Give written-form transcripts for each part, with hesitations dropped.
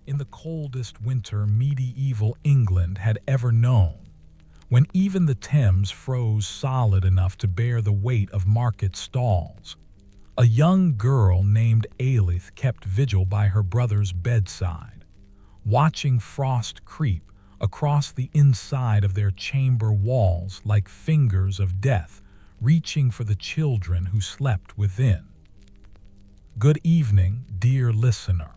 in the coldest winter medieval England had ever known, when even the Thames froze solid enough to bear the weight of market stalls. A young girl named Aelith kept vigil by her brother's bedside, watching frost creep across the inside of their chamber walls like fingers of death reaching for the children who slept within. Good evening, dear listener.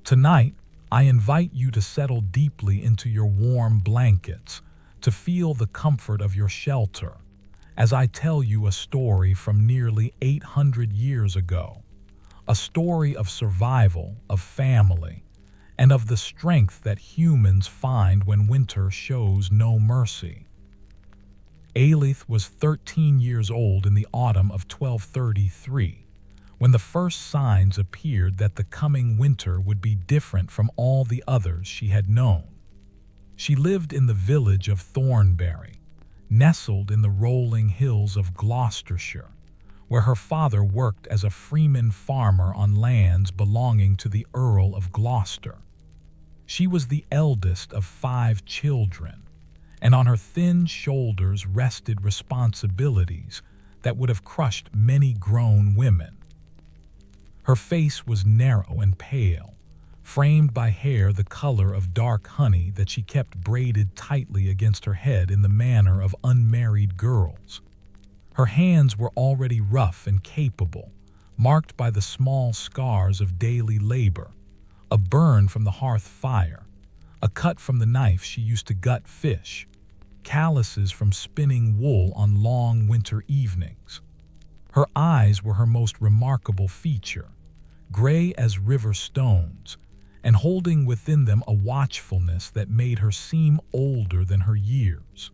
Tonight, I invite you to settle deeply into your warm blankets, to feel the comfort of your shelter, as I tell you a story from nearly 800 years ago, a story of survival, of family, and of the strength that humans find when winter shows no mercy. Aelith was 13 years old in the autumn of 1233, when the first signs appeared that the coming winter would be different from all the others she had known. She lived in the village of Thornbury, nestled in the rolling hills of Gloucestershire, where her father worked as a freeman farmer on lands belonging to the Earl of Gloucester. She was the eldest of 5 children, and on her thin shoulders rested responsibilities that would have crushed many grown women. Her face was narrow and pale, framed by hair the color of dark honey that she kept braided tightly against her head in the manner of unmarried girls. Her hands were already rough and capable, marked by the small scars of daily labor, a burn from the hearth fire, a cut from the knife she used to gut fish, calluses from spinning wool on long winter evenings. Her eyes were her most remarkable feature, gray as river stones, and holding within them a watchfulness that made her seem older than her years.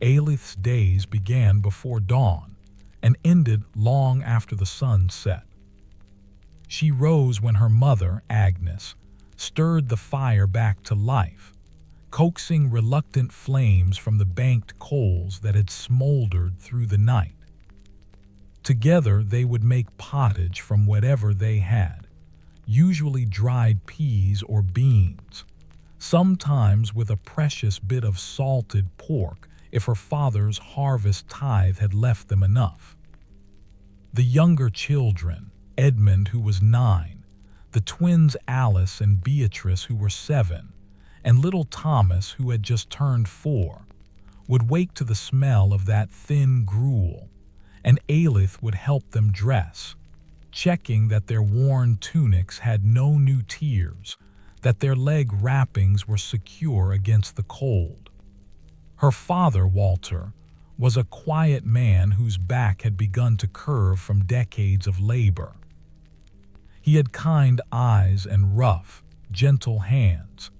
Aelith's days began before dawn and ended long after the sun set. She rose when her mother, Agnes, stirred the fire back to life, coaxing reluctant flames from the banked coals that had smoldered through the night. Together they would make pottage from whatever they had, usually dried peas or beans, sometimes with a precious bit of salted pork if her father's harvest tithe had left them enough. The younger children, Edmund, who was 9, the twins Alice and Beatrice, who were 7, and little Thomas, who had just turned 4, would wake to the smell of that thin gruel, and Aelith would help them dress, checking that their worn tunics had no new tears, that their leg wrappings were secure against the cold. Her father, Walter, was a quiet man whose back had begun to curve from decades of labor. He had kind eyes and rough, gentle hands,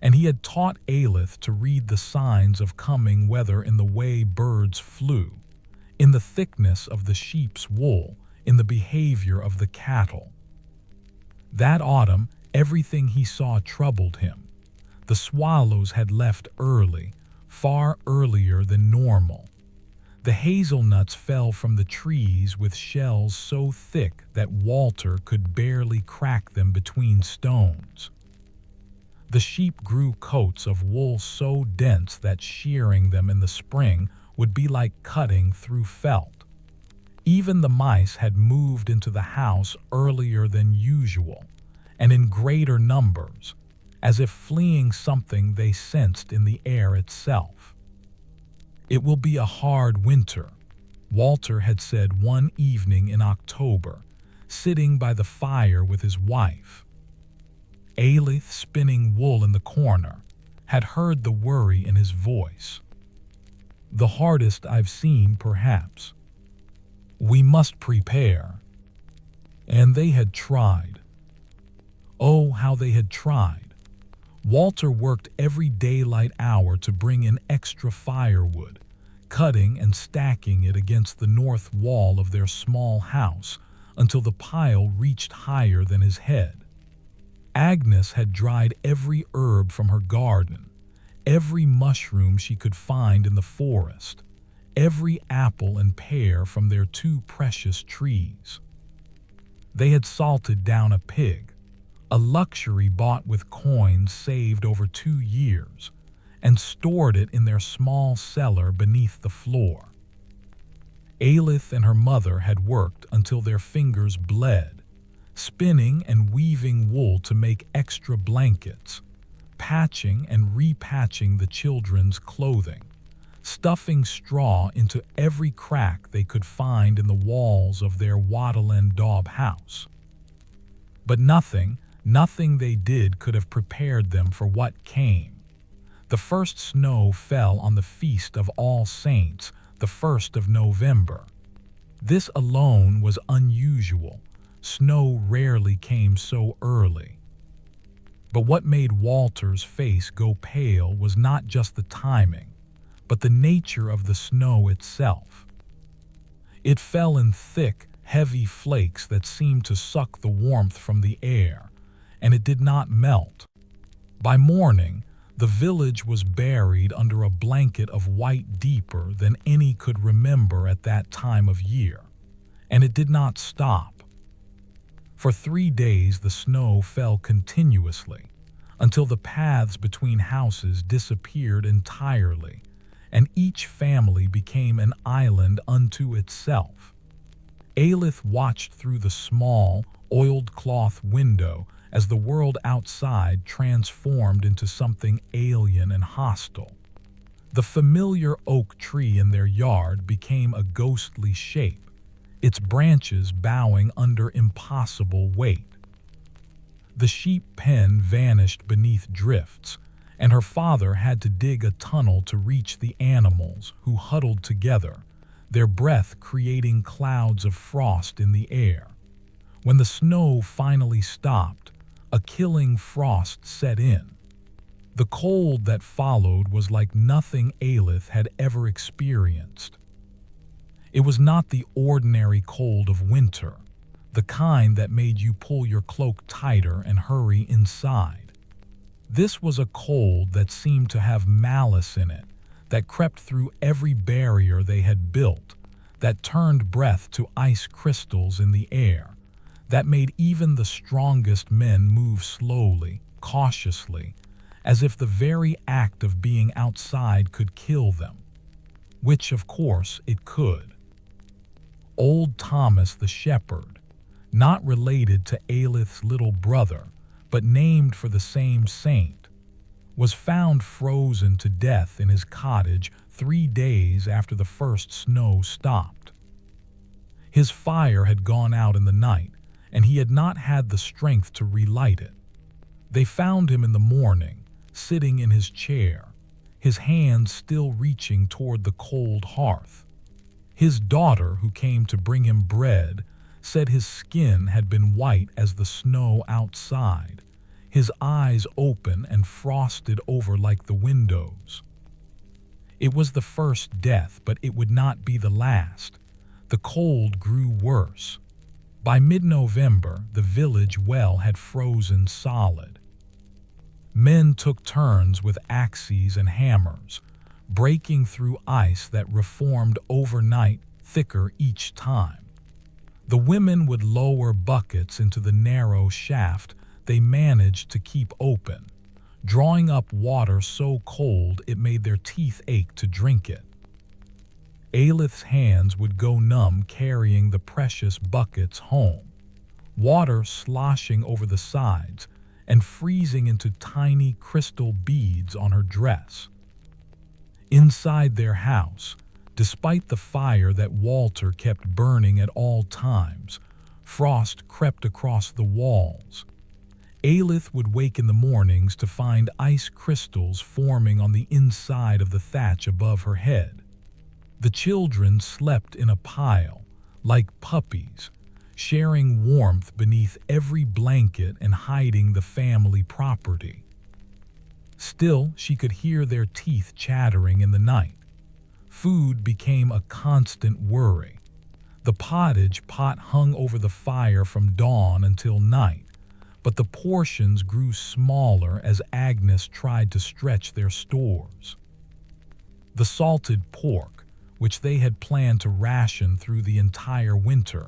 and he had taught Aelith to read the signs of coming weather in the way birds flew, in the thickness of the sheep's wool, in the behavior of the cattle. That autumn, everything he saw troubled him. The swallows had left early, far earlier than normal. The hazelnuts fell from the trees with shells so thick that Walter could barely crack them between stones. The sheep grew coats of wool so dense that shearing them in the spring would be like cutting through felt. Even the mice had moved into the house earlier than usual, and in greater numbers, as if fleeing something they sensed in the air itself. It will be a hard winter, Walter had said one evening in October, sitting by the fire with his wife. Aelith, spinning wool in the corner, had heard the worry in his voice. The hardest I've seen, perhaps. We must prepare. And they had tried. Oh, how they had tried. Walter worked every daylight hour to bring in extra firewood, cutting and stacking it against the north wall of their small house until the pile reached higher than his head. Agnes had dried every herb from her garden, every mushroom she could find in the forest, every apple and pear from their 2 precious trees. They had salted down a pig, a luxury bought with coins saved over 2 years, and stored it in their small cellar beneath the floor. Aelith and her mother had worked until their fingers bled, spinning and weaving wool to make extra blankets, patching and repatching the children's clothing, stuffing straw into every crack they could find in the walls of their wattle and daub house. But nothing they did could have prepared them for what came. The first snow fell on the Feast of All Saints, the 1st of November. This alone was unusual. Snow rarely came so early. But what made Walter's face go pale was not just the timing, but the nature of the snow itself. It fell in thick, heavy flakes that seemed to suck the warmth from the air, and it did not melt. By morning, the village was buried under a blanket of white deeper than any could remember at that time of year, and it did not stop. For 3 days the snow fell continuously, until the paths between houses disappeared entirely, and each family became an island unto itself. Aelith watched through the small, oiled-cloth window as the world outside transformed into something alien and hostile. The familiar oak tree in their yard became a ghostly shape, its branches bowing under impossible weight. The sheep pen vanished beneath drifts, and her father had to dig a tunnel to reach the animals, who huddled together, their breath creating clouds of frost in the air. When the snow finally stopped, a killing frost set in. The cold that followed was like nothing Aelith had ever experienced. It was not the ordinary cold of winter, the kind that made you pull your cloak tighter and hurry inside. This was a cold that seemed to have malice in it, that crept through every barrier they had built, that turned breath to ice crystals in the air, that made even the strongest men move slowly, cautiously, as if the very act of being outside could kill them, which of course it could. Old Thomas the shepherd, not related to Aelith's little brother, but named for the same saint, was found frozen to death in his cottage 3 days after the first snow stopped. His fire had gone out in the night, and he had not had the strength to relight it. They found him in the morning, sitting in his chair, his hands still reaching toward the cold hearth. His daughter, who came to bring him bread, said his skin had been white as the snow outside, his eyes open and frosted over like the windows. It was the first death, but it would not be the last. The cold grew worse. By mid-November, the village well had frozen solid. Men took turns with axes and hammers, breaking through ice that reformed overnight, thicker each time. The women would lower buckets into the narrow shaft they managed to keep open, drawing up water so cold it made their teeth ache to drink it. Aelith's hands would go numb carrying the precious buckets home, water sloshing over the sides and freezing into tiny crystal beads on her dress. Inside their house, despite the fire that Walter kept burning at all times, frost crept across the walls. Aelith would wake in the mornings to find ice crystals forming on the inside of the thatch above her head. The children slept in a pile, like puppies, sharing warmth beneath every blanket and hiding the family property. Still, she could hear their teeth chattering in the night. Food became a constant worry. The pottage pot hung over the fire from dawn until night, but the portions grew smaller as Agnes tried to stretch their stores. The salted pork, which they had planned to ration through the entire winter,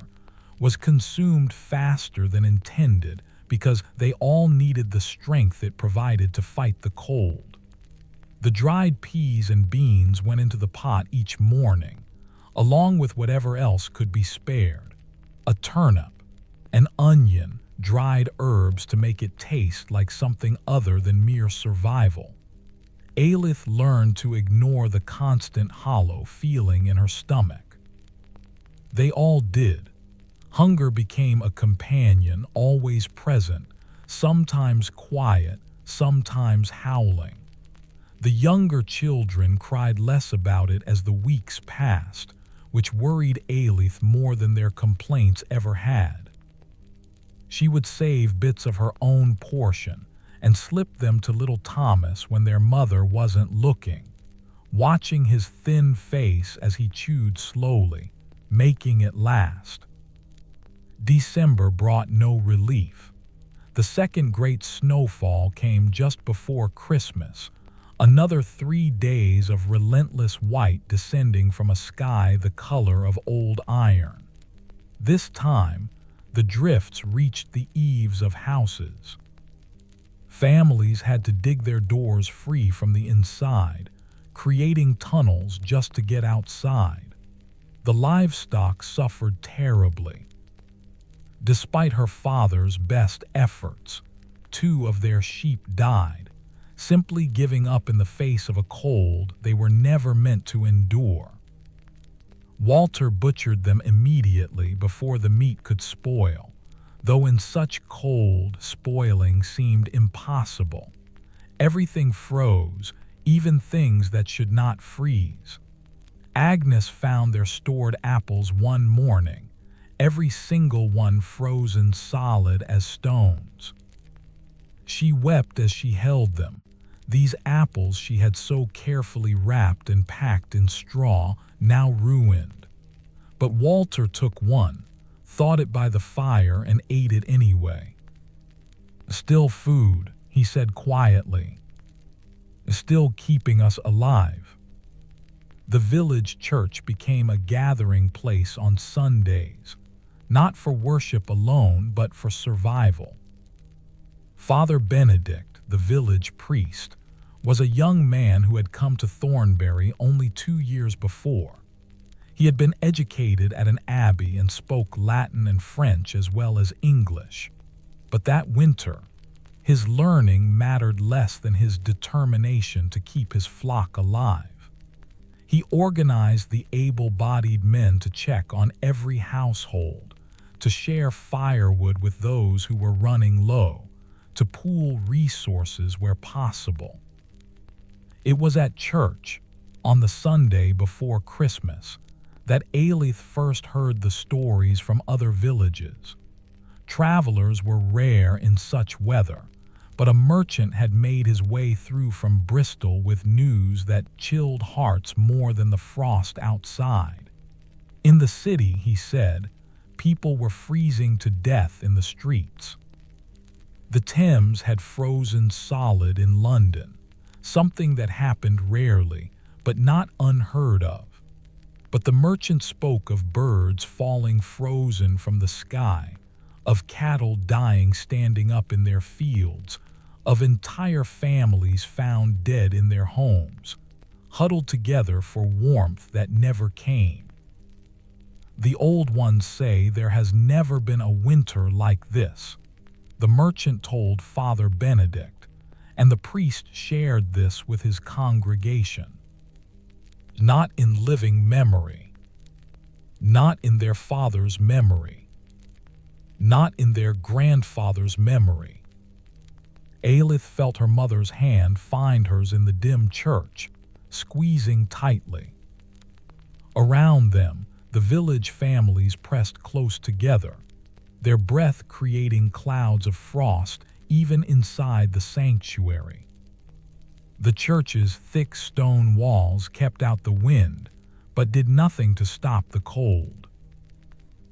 was consumed faster than intended, because they all needed the strength it provided to fight the cold. The dried peas and beans went into the pot each morning, along with whatever else could be spared: a turnip, an onion, dried herbs to make it taste like something other than mere survival. Aelith learned to ignore the constant hollow feeling in her stomach. They all did. Hunger became a companion, always present, sometimes quiet, sometimes howling. The younger children cried less about it as the weeks passed, which worried Aelith more than their complaints ever had. She would save bits of her own portion and slip them to little Thomas when their mother wasn't looking, watching his thin face as he chewed slowly, making it last. December brought no relief. The second great snowfall came just before Christmas, another 3 days of relentless white descending from a sky the color of old iron. This time, the drifts reached the eaves of houses. Families had to dig their doors free from the inside, creating tunnels just to get outside. The livestock suffered terribly. Despite her father's best efforts, 2 of their sheep died, simply giving up in the face of a cold they were never meant to endure. Walter butchered them immediately before the meat could spoil, though in such cold, spoiling seemed impossible. Everything froze, even things that should not freeze. Agnes found their stored apples one morning, every single one frozen solid as stones. She wept as she held them, these apples she had so carefully wrapped and packed in straw, now ruined. But Walter took one, thawed it by the fire, and ate it anyway. "Still food," he said quietly. "Still keeping us alive." The village church became a gathering place on Sundays, not for worship alone, but for survival. Father Benedict, the village priest, was a young man who had come to Thornbury only 2 years before. He had been educated at an abbey and spoke Latin and French as well as English. But that winter, his learning mattered less than his determination to keep his flock alive. He organized the able-bodied men to check on every household, to share firewood with those who were running low, to pool resources where possible. It was at church, on the Sunday before Christmas, that Aelith first heard the stories from other villages. Travelers were rare in such weather, but a merchant had made his way through from Bristol with news that chilled hearts more than the frost outside. In the city, he said, people were freezing to death in the streets. The Thames had frozen solid in London, something that happened rarely, but not unheard of. But the merchant spoke of birds falling frozen from the sky, of cattle dying standing up in their fields, of entire families found dead in their homes, huddled together for warmth that never came. The old ones say there has never been a winter like this, the merchant told Father Benedict, and the priest shared this with his congregation. Not in living memory, not in their father's memory, not in their grandfather's memory. Aelith felt her mother's hand find hers in the dim church, squeezing tightly. Around them, the village families pressed close together, their breath creating clouds of frost even inside the sanctuary. The church's thick stone walls kept out the wind, but did nothing to stop the cold.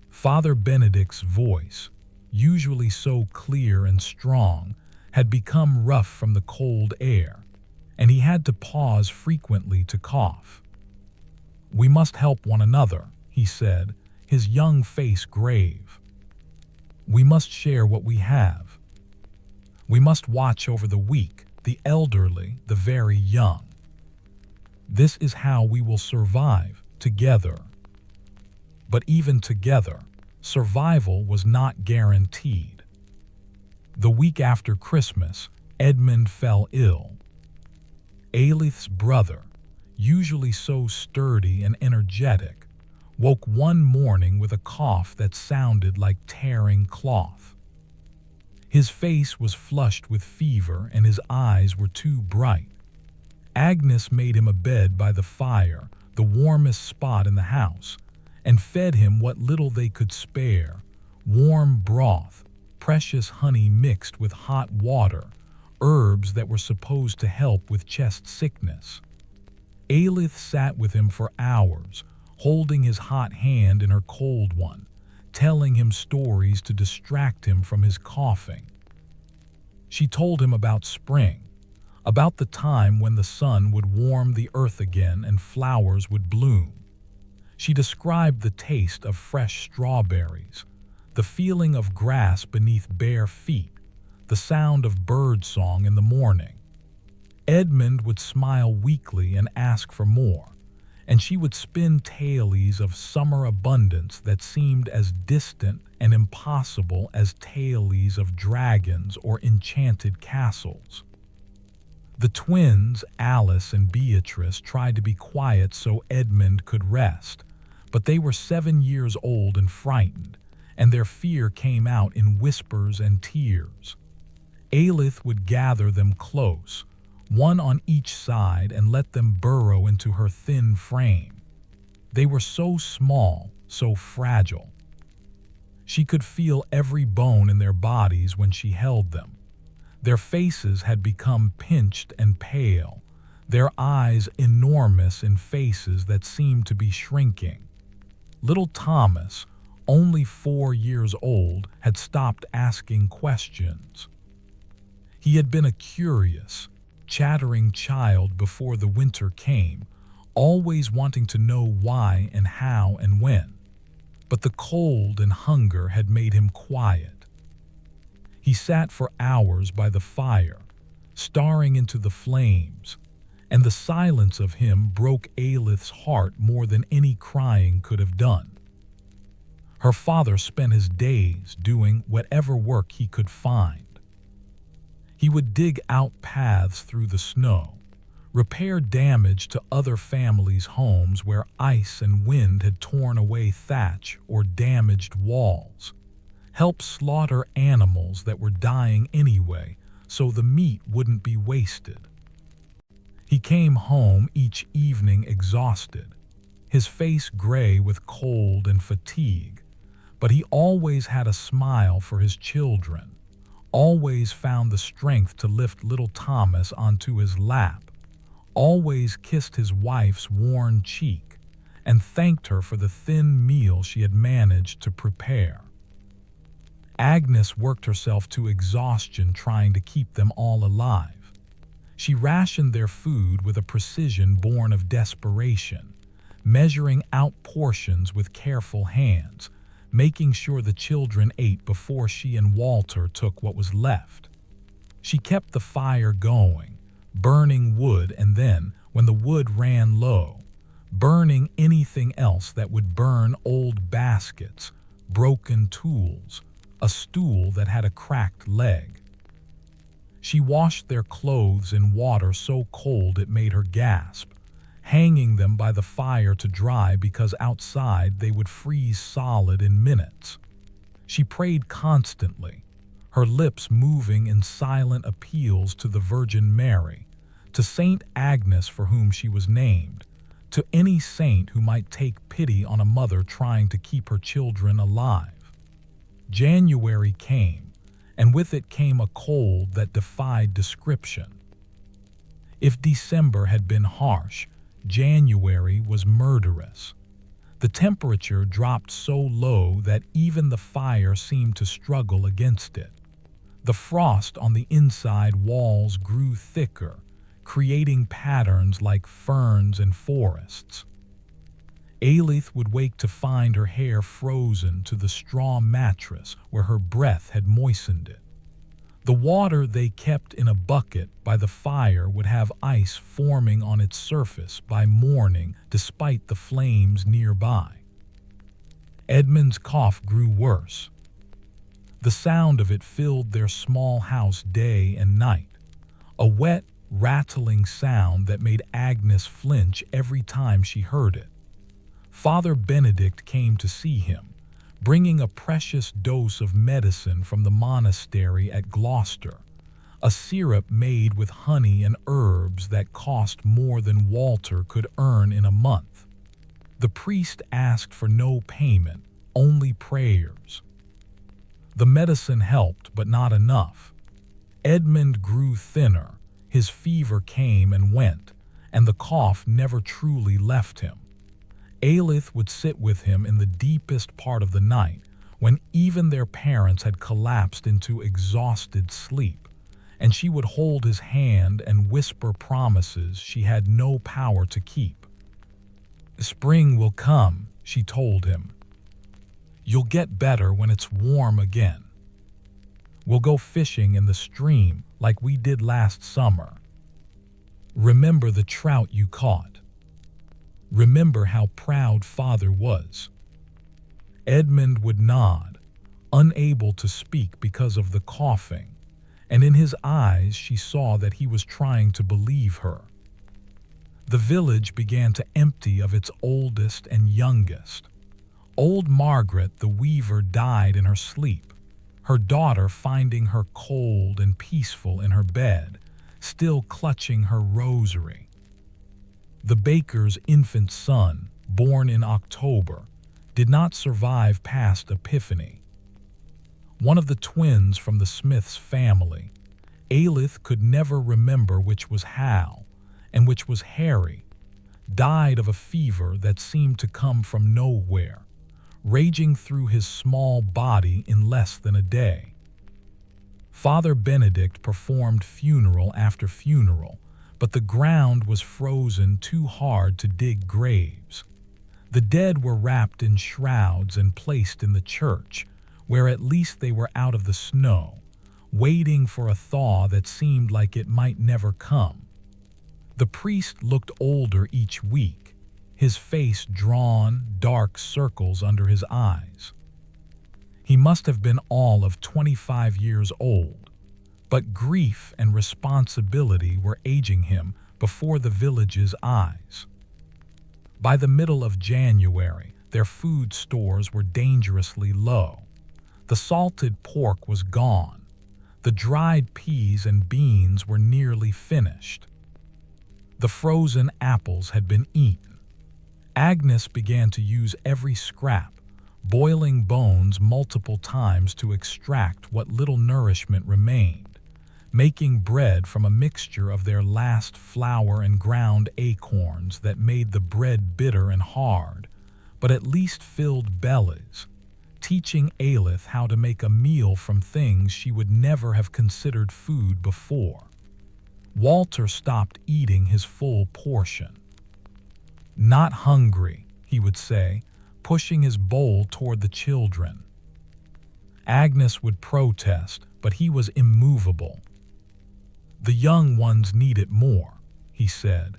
Father Benedict's voice, usually so clear and strong, had become rough from the cold air, and he had to pause frequently to cough. "We must help one another," he said, his young face grave. "We must share what we have. We must watch over the weak, the elderly, the very young. This is how we will survive together. But even together, survival was not guaranteed. The week after Christmas, Edmund fell ill. Aelith's brother, usually so sturdy and energetic, woke one morning with a cough that sounded like tearing cloth. His face was flushed with fever and his eyes were too bright. Agnes made him a bed by the fire, the warmest spot in the house, and fed him what little they could spare, warm broth, precious honey mixed with hot water, herbs that were supposed to help with chest sickness. Aelith sat with him for hours, holding his hot hand in her cold one, telling him stories to distract him from his coughing. She told him about spring, about the time when the sun would warm the earth again and flowers would bloom. She described the taste of fresh strawberries, the feeling of grass beneath bare feet, the sound of birdsong in the morning. Edmund would smile weakly and ask for more, and she would spin tales of summer abundance that seemed as distant and impossible as tales of dragons or enchanted castles. The twins, Alice and Beatrice, tried to be quiet so Edmund could rest, but they were 7 years old and frightened, and their fear came out in whispers and tears. Aelith would gather them close, one on each side, and let them burrow into her thin frame. They were so small, so fragile. She could feel every bone in their bodies when she held them. Their faces had become pinched and pale, their eyes enormous in faces that seemed to be shrinking. Little Thomas, only 4 years old, had stopped asking questions. He had been a curious, chattering child before the winter came, always wanting to know why and how and when. But the cold and hunger had made him quiet. He sat for hours by the fire, staring into the flames, and the silence of him broke Aelith's heart more than any crying could have done. Her father spent his days doing whatever work he could find. He would dig out paths through the snow, repair damage to other families' homes where ice and wind had torn away thatch or damaged walls, help slaughter animals that were dying anyway so the meat wouldn't be wasted. He came home each evening exhausted, his face gray with cold and fatigue, but he always had a smile for his children, always found the strength to lift little Thomas onto his lap, always kissed his wife's worn cheek, and thanked her for the thin meal she had managed to prepare. Agnes worked herself to exhaustion trying to keep them all alive. She rationed their food with a precision born of desperation, measuring out portions with careful hands, making sure the children ate before she and Walter took what was left. She kept the fire going, burning wood, and then, when the wood ran low, burning anything else that would burn: old baskets, broken tools, a stool that had a cracked leg. She washed their clothes in water so cold it made her gasp, hanging them by the fire to dry because outside they would freeze solid in minutes. She prayed constantly, her lips moving in silent appeals to the Virgin Mary, to Saint Agnes for whom she was named, to any saint who might take pity on a mother trying to keep her children alive. January came, and with it came a cold that defied description. If December had been harsh, January was murderous. The temperature dropped so low that even the fire seemed to struggle against it. The frost on the inside walls grew thicker, creating patterns like ferns and forests. Aelith would wake to find her hair frozen to the straw mattress where her breath had moistened it. The water they kept in a bucket by the fire would have ice forming on its surface by morning despite the flames nearby. Edmund's cough grew worse. The sound of it filled their small house day and night, a wet, rattling sound that made Agnes flinch every time she heard it. Father Benedict came to see him, bringing a precious dose of medicine from the monastery at Gloucester, a syrup made with honey and herbs that cost more than Walter could earn in a month. The priest asked for no payment, only prayers. The medicine helped, but not enough. Edmund grew thinner, his fever came and went, and the cough never truly left him. Aelith would sit with him in the deepest part of the night, when even their parents had collapsed into exhausted sleep, and she would hold his hand and whisper promises she had no power to keep. "Spring will come," she told him. "You'll get better when it's warm again. We'll go fishing in the stream like we did last summer. Remember the trout you caught. Remember how proud Father was." Edmund would nod, unable to speak because of the coughing, and in his eyes she saw that he was trying to believe her. The village began to empty of its oldest and youngest. Old Margaret the weaver died in her sleep, her daughter finding her cold and peaceful in her bed, still clutching her rosary. The baker's infant son, born in October, did not survive past Epiphany. One of the twins from the Smith's family, Aelith could never remember which was Hal and which was Harry, died of a fever that seemed to come from nowhere, raging through his small body in less than a day. Father Benedict performed funeral after funeral, but the ground was frozen too hard to dig graves. The dead were wrapped in shrouds and placed in the church, where at least they were out of the snow, waiting for a thaw that seemed like it might never come. The priest looked older each week, his face drawn, dark circles under his eyes. He must have been all of 25 years old, but grief and responsibility were aging him before the village's eyes. By the middle of January, their food stores were dangerously low. The salted pork was gone. The dried peas and beans were nearly finished. The frozen apples had been eaten. Agnes began to use every scrap, boiling bones multiple times to extract what little nourishment remained, making bread from a mixture of their last flour and ground acorns that made the bread bitter and hard, but at least filled bellies, teaching Aelith how to make a meal from things she would never have considered food before. Walter stopped eating his full portion. "Not hungry," he would say, pushing his bowl toward the children. Agnes would protest, but he was immovable. "The young ones need it more," he said,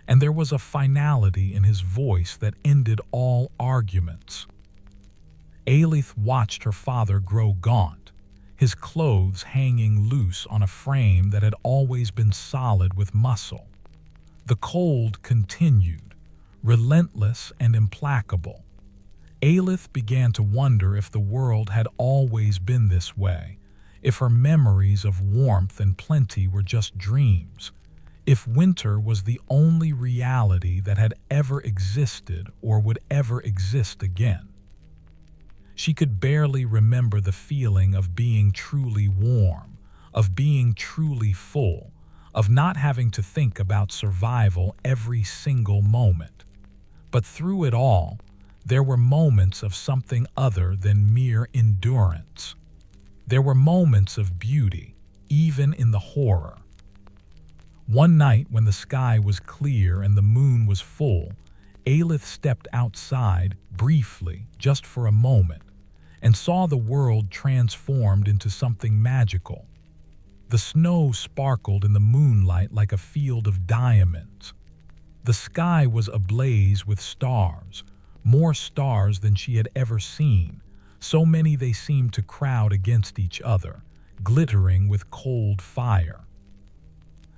and there was a finality in his voice that ended all arguments. Aelith watched her father grow gaunt, his clothes hanging loose on a frame that had always been solid with muscle. The cold continued, relentless and implacable. Aelith began to wonder if the world had always been this way, if her memories of warmth and plenty were just dreams, if winter was the only reality that had ever existed or would ever exist again. She could barely remember the feeling of being truly warm, of being truly full, of not having to think about survival every single moment. But through it all, there were moments of something other than mere endurance. There were moments of beauty, even in the horror. One night when the sky was clear and the moon was full, Aelith stepped outside briefly, just for a moment, and saw the world transformed into something magical. The snow sparkled in the moonlight like a field of diamonds. The sky was ablaze with stars, more stars than she had ever seen, so many they seemed to crowd against each other, glittering with cold fire.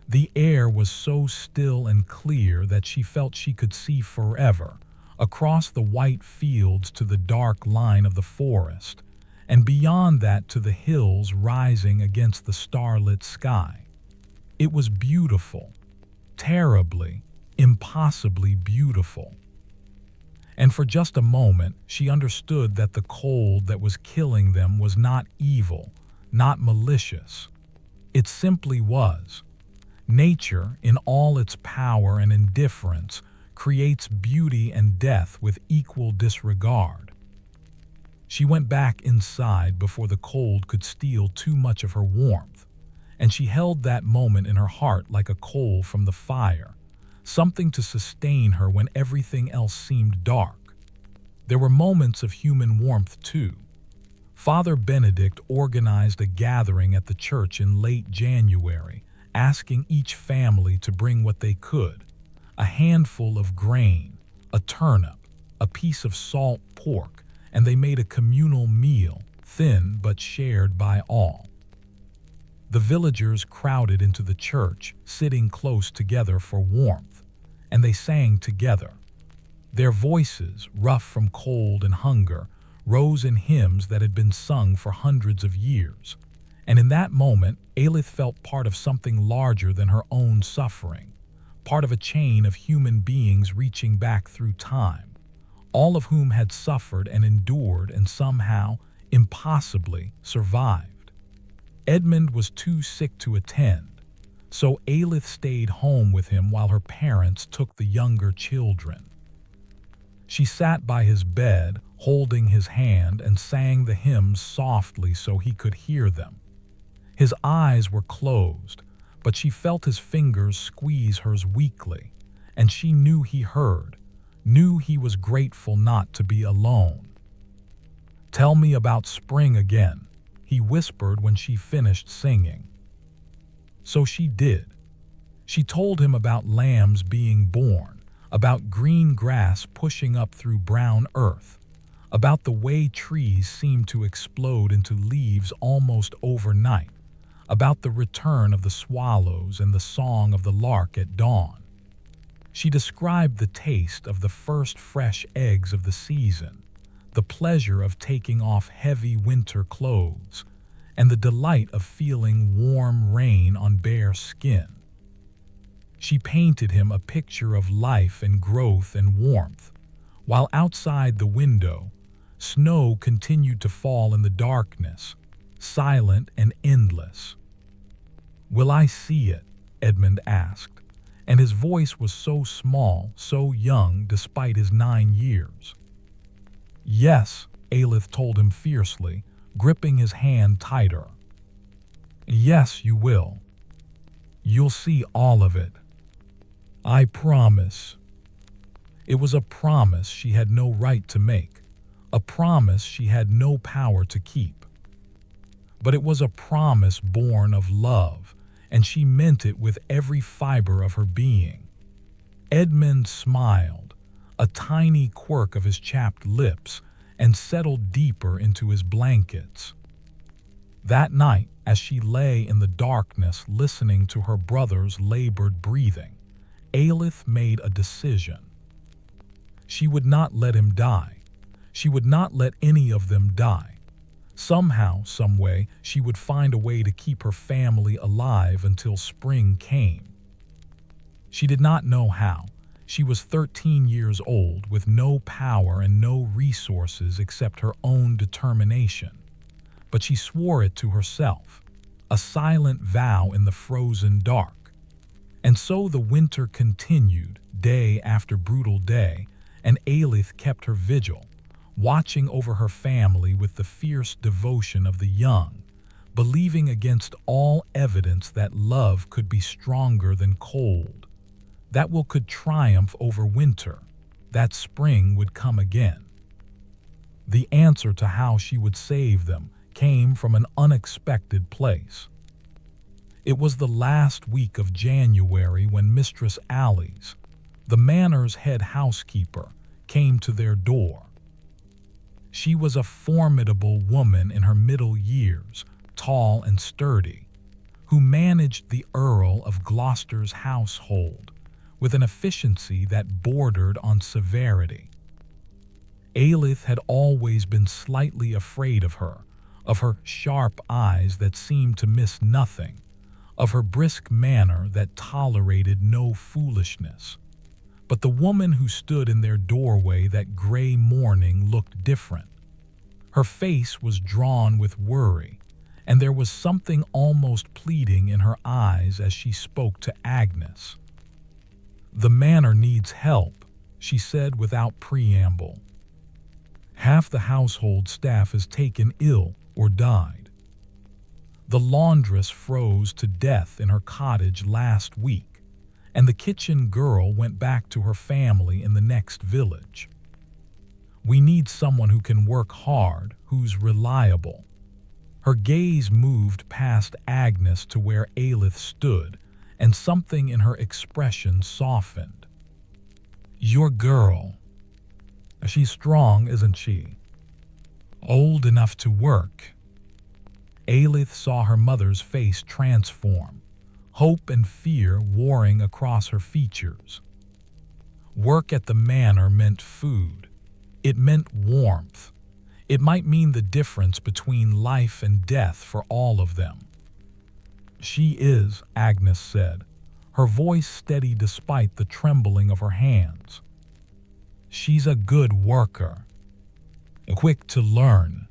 The air was so still and clear that she felt she could see forever, across the white fields to the dark line of the forest, and beyond that to the hills rising against the starlit sky. It was beautiful, terribly, impossibly beautiful. And for just a moment, she understood that the cold that was killing them was not evil, not malicious. It simply was. Nature, in all its power and indifference, creates beauty and death with equal disregard. She went back inside before the cold could steal too much of her warmth, and she held that moment in her heart like a coal from the fire, something to sustain her when everything else seemed dark. There were moments of human warmth too. Father Benedict organized a gathering at the church in late January, asking each family to bring what they could: a handful of grain, a turnip, a piece of salt pork, and they made a communal meal, thin but shared by all. The villagers crowded into the church, sitting close together for warmth, and they sang together. Their voices, rough from cold and hunger, rose in hymns that had been sung for hundreds of years. And in that moment, Aelith felt part of something larger than her own suffering, part of a chain of human beings reaching back through time, all of whom had suffered and endured and somehow, impossibly, survived. Edmund was too sick to attend, so Aelith stayed home with him while her parents took the younger children. She sat by his bed, holding his hand, and sang the hymns softly so he could hear them. His eyes were closed, but she felt his fingers squeeze hers weakly, and she knew he heard, knew he was grateful not to be alone. "Tell me about spring again," he whispered when she finished singing. So she did. She told him about lambs being born, about green grass pushing up through brown earth, about the way trees seemed to explode into leaves almost overnight, about the return of the swallows and the song of the lark at dawn. She described the taste of the first fresh eggs of the season, the pleasure of taking off heavy winter clothes, and the delight of feeling warm rain on bare skin. She painted him a picture of life and growth and warmth, while outside the window, snow continued to fall in the darkness, silent and endless. "Will I see it?" Edmund asked, and his voice was so small, so young despite his 9 years. "Yes," Aelith told him fiercely, gripping his hand tighter. "Yes, you will. You'll see all of it. I promise." It was a promise she had no right to make, a promise she had no power to keep. But it was a promise born of love, and she meant it with every fiber of her being. Edmund smiled, a tiny quirk of his chapped lips, and settled deeper into his blankets. That night, as she lay in the darkness listening to her brother's labored breathing, Aelith made a decision. She would not let him die. She would not let any of them die. Somehow, someway, she would find a way to keep her family alive until spring came. She did not know how. She was 13 years old with no power and no resources except her own determination. But she swore it to herself, a silent vow in the frozen dark. And so the winter continued, day after brutal day, and Aelith kept her vigil, watching over her family with the fierce devotion of the young, believing against all evidence that love could be stronger than cold, that will could triumph over winter, that spring would come again. The answer to how she would save them came from an unexpected place. It was the last week of January when Mistress Alice, the manor's head housekeeper, came to their door. She was a formidable woman in her middle years, tall and sturdy, who managed the Earl of Gloucester's household with an efficiency that bordered on severity. Aelith had always been slightly afraid of her sharp eyes that seemed to miss nothing, of her brisk manner that tolerated no foolishness. But the woman who stood in their doorway that gray morning looked different. Her face was drawn with worry, and there was something almost pleading in her eyes as she spoke to Agnes. "The manor needs help," she said without preamble. "Half the household staff is taken ill or died. The laundress froze to death in her cottage last week, and the kitchen girl went back to her family in the next village. We need someone who can work hard, who's reliable." Her gaze moved past Agnes to where Aelith stood, and something in her expression softened. "Your girl. She's strong, isn't she? Old enough to work." Aelith saw her mother's face transform, hope and fear warring across her features. Work at the manor meant food. It meant warmth. It might mean the difference between life and death for all of them. "She is," Agnes said, her voice steady despite the trembling of her hands. "She's a good worker, quick to learn.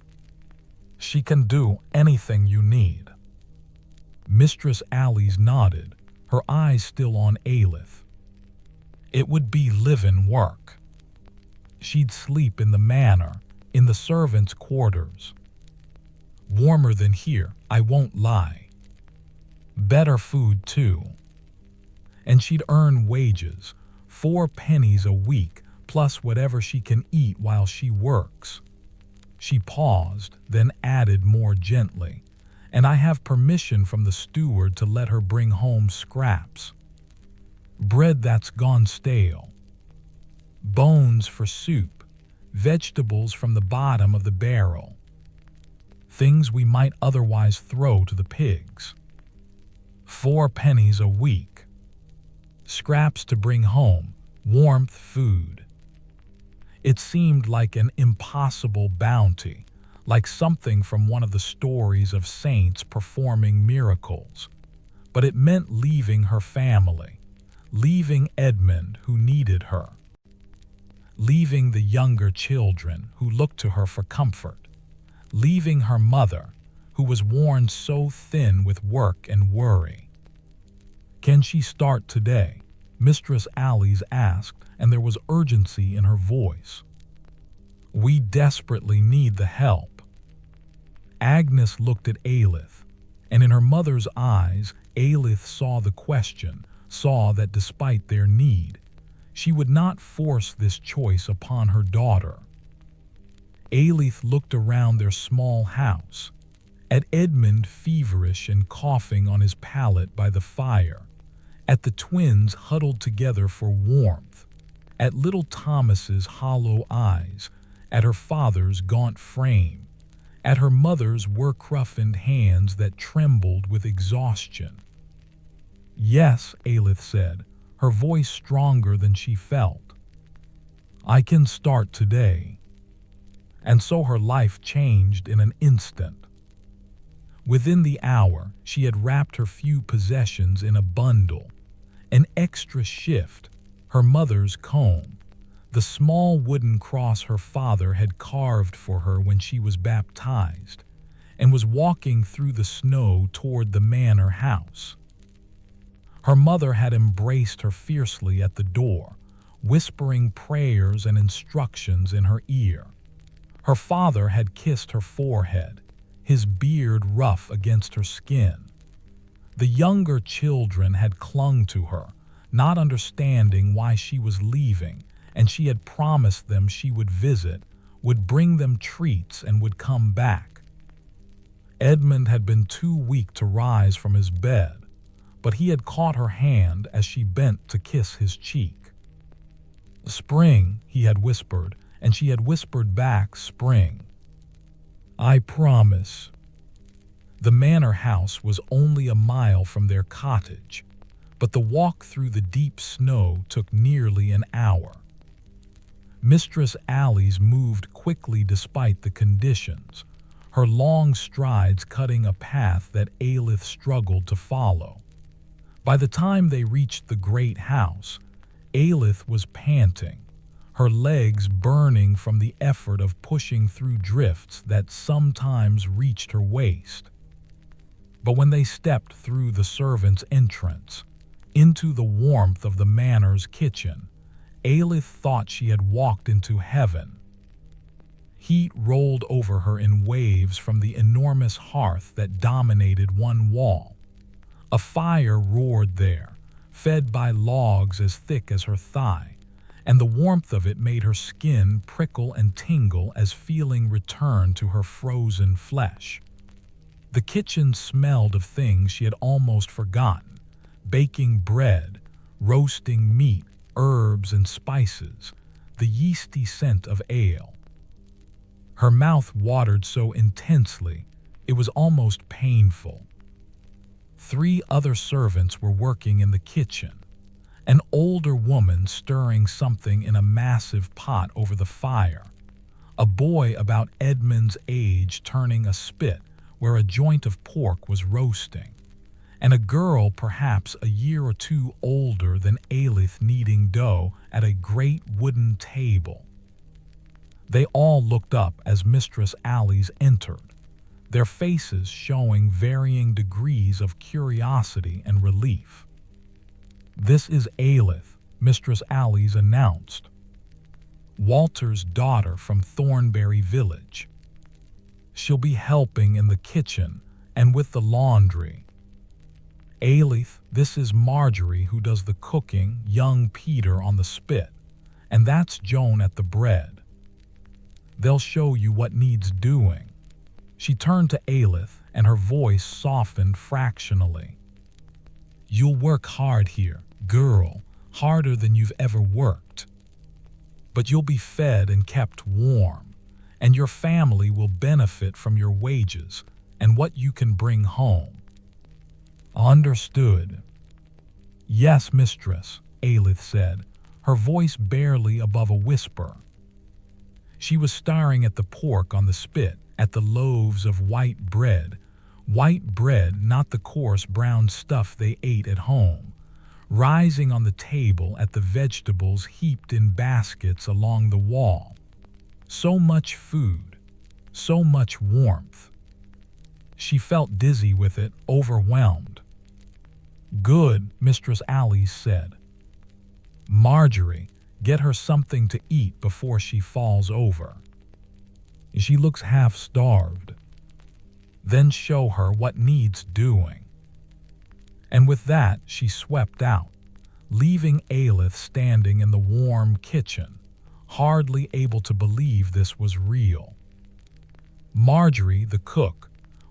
She can do anything you need." Mistress Alice nodded, her eyes still on Aelith. "It would be live-in work. She'd sleep in the manor, in the servants' quarters. Warmer than here, I won't lie. Better food, too. And she'd earn wages, 4 pennies a week, plus whatever she can eat while she works." She paused, then added more gently, "And I have permission from the steward to let her bring home scraps. Bread that's gone stale. Bones for soup. Vegetables from the bottom of the barrel. Things we might otherwise throw to the pigs. 4 pennies a week. Scraps to bring home, warmth, food." It seemed like an impossible bounty, like something from one of the stories of saints performing miracles. But it meant leaving her family, leaving Edmund, who needed her, leaving the younger children who looked to her for comfort, leaving her mother, who was worn so thin with work and worry. "Can she start today?" Mistress Alice asked, and there was urgency in her voice. "We desperately need the help." Agnes looked at Aelith, and in her mother's eyes, Aelith saw the question, saw that despite their need, she would not force this choice upon her daughter. Aelith looked around their small house, at Edmund feverish and coughing on his pallet by the fire, at the twins huddled together for warmth, at little Thomas's hollow eyes, at her father's gaunt frame, at her mother's work-roughened hands that trembled with exhaustion. "Yes," Aelith said, her voice stronger than she felt. "I can start today." And so her life changed in an instant. Within the hour, she had wrapped her few possessions in a bundle, an extra shift, her mother's comb, the small wooden cross her father had carved for her when she was baptized, and was walking through the snow toward the manor house. Her mother had embraced her fiercely at the door, whispering prayers and instructions in her ear. Her father had kissed her forehead, his beard rough against her skin. The younger children had clung to her, not understanding why she was leaving, and she had promised them she would visit, would bring them treats, and would come back. Edmund had been too weak to rise from his bed, but he had caught her hand as she bent to kiss his cheek. "Spring," he had whispered, and she had whispered back, "Spring. I promise." The manor house was only a mile from their cottage, but the walk through the deep snow took nearly an hour. Mistress Alice moved quickly despite the conditions, her long strides cutting a path that Aelith struggled to follow. By the time they reached the great house, Aelith was panting, her legs burning from the effort of pushing through drifts that sometimes reached her waist. But when they stepped through the servants' entrance, into the warmth of the manor's kitchen, Aelith thought she had walked into heaven. Heat rolled over her in waves from the enormous hearth that dominated one wall. A fire roared there, fed by logs as thick as her thigh, and the warmth of it made her skin prickle and tingle as feeling returned to her frozen flesh. The kitchen smelled of things she had almost forgotten: baking bread, roasting meat, herbs and spices, the yeasty scent of ale. Her mouth watered so intensely, it was almost painful. 3 other servants were working in the kitchen, an older woman stirring something in a massive pot over the fire, a boy about Edmund's age turning a spit where a joint of pork was roasting, and a girl perhaps a year or 2 older than Aelith kneading dough at a great wooden table. They all looked up as Mistress Alice entered, their faces showing varying degrees of curiosity and relief. "This is Aelith," Mistress Alice announced. "Walter's daughter from Thornberry Village. She'll be helping in the kitchen and with the laundry. Aelith, this is Marjorie who does the cooking, young Peter on the spit, and that's Joan at the bread. They'll show you what needs doing." She turned to Aelith and her voice softened fractionally. "You'll work hard here, girl, harder than you've ever worked. But you'll be fed and kept warm, and your family will benefit from your wages and what you can bring home." "Understood." "Yes, mistress," Aelith said, her voice barely above a whisper. She was staring at the pork on the spit, at the loaves of white bread, not the coarse brown stuff they ate at home, rising on the table at the vegetables heaped in baskets along the wall. So much food, so much warmth. She felt dizzy with it, overwhelmed. "Good," Mistress Alice said. "Marjorie, get her something to eat before she falls over. She looks half-starved. Then show her what needs doing." And with that, she swept out, leaving Aelith standing in the warm kitchen, hardly able to believe this was real. Marjorie, the cook,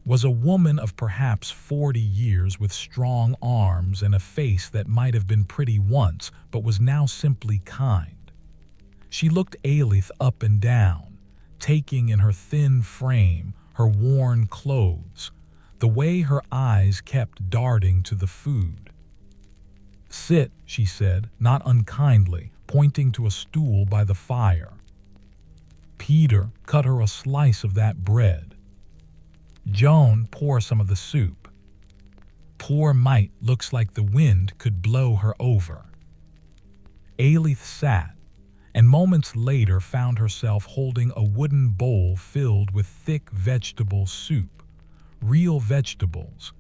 was a woman of perhaps 40 years with strong arms and a face that might have been pretty once but was now simply kind. She looked Aelith up and down, taking in her thin frame, her worn clothes, the way her eyes kept darting to the food. "Sit," she said, not unkindly, pointing to a stool by the fire. "Peter, cut her a slice of that bread. Joan, pour some of the soup. Poor mite, looks like the wind could blow her over." Aelith sat, and moments later found herself holding a wooden bowl filled with thick vegetable soup, real vegetables,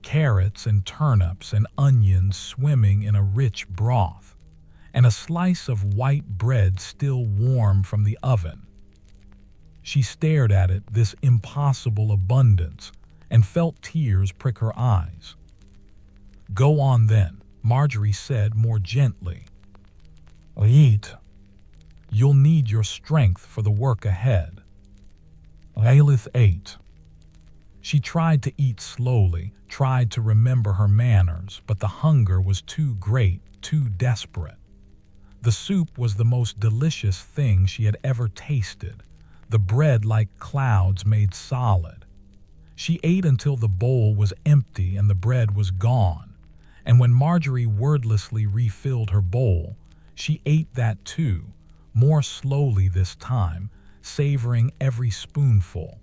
carrots and turnips and onions swimming in a rich broth, and a slice of white bread still warm from the oven. She stared at it, this impossible abundance, and felt tears prick her eyes. "Go on then," Marjorie said more gently. "Eat. You'll need your strength for the work ahead." Aelith ate. She tried to eat slowly, tried to remember her manners, but the hunger was too great, too desperate. The soup was the most delicious thing she had ever tasted, the bread like clouds made solid. She ate until the bowl was empty and the bread was gone, and when Marjorie wordlessly refilled her bowl, she ate that too, more slowly this time, savoring every spoonful.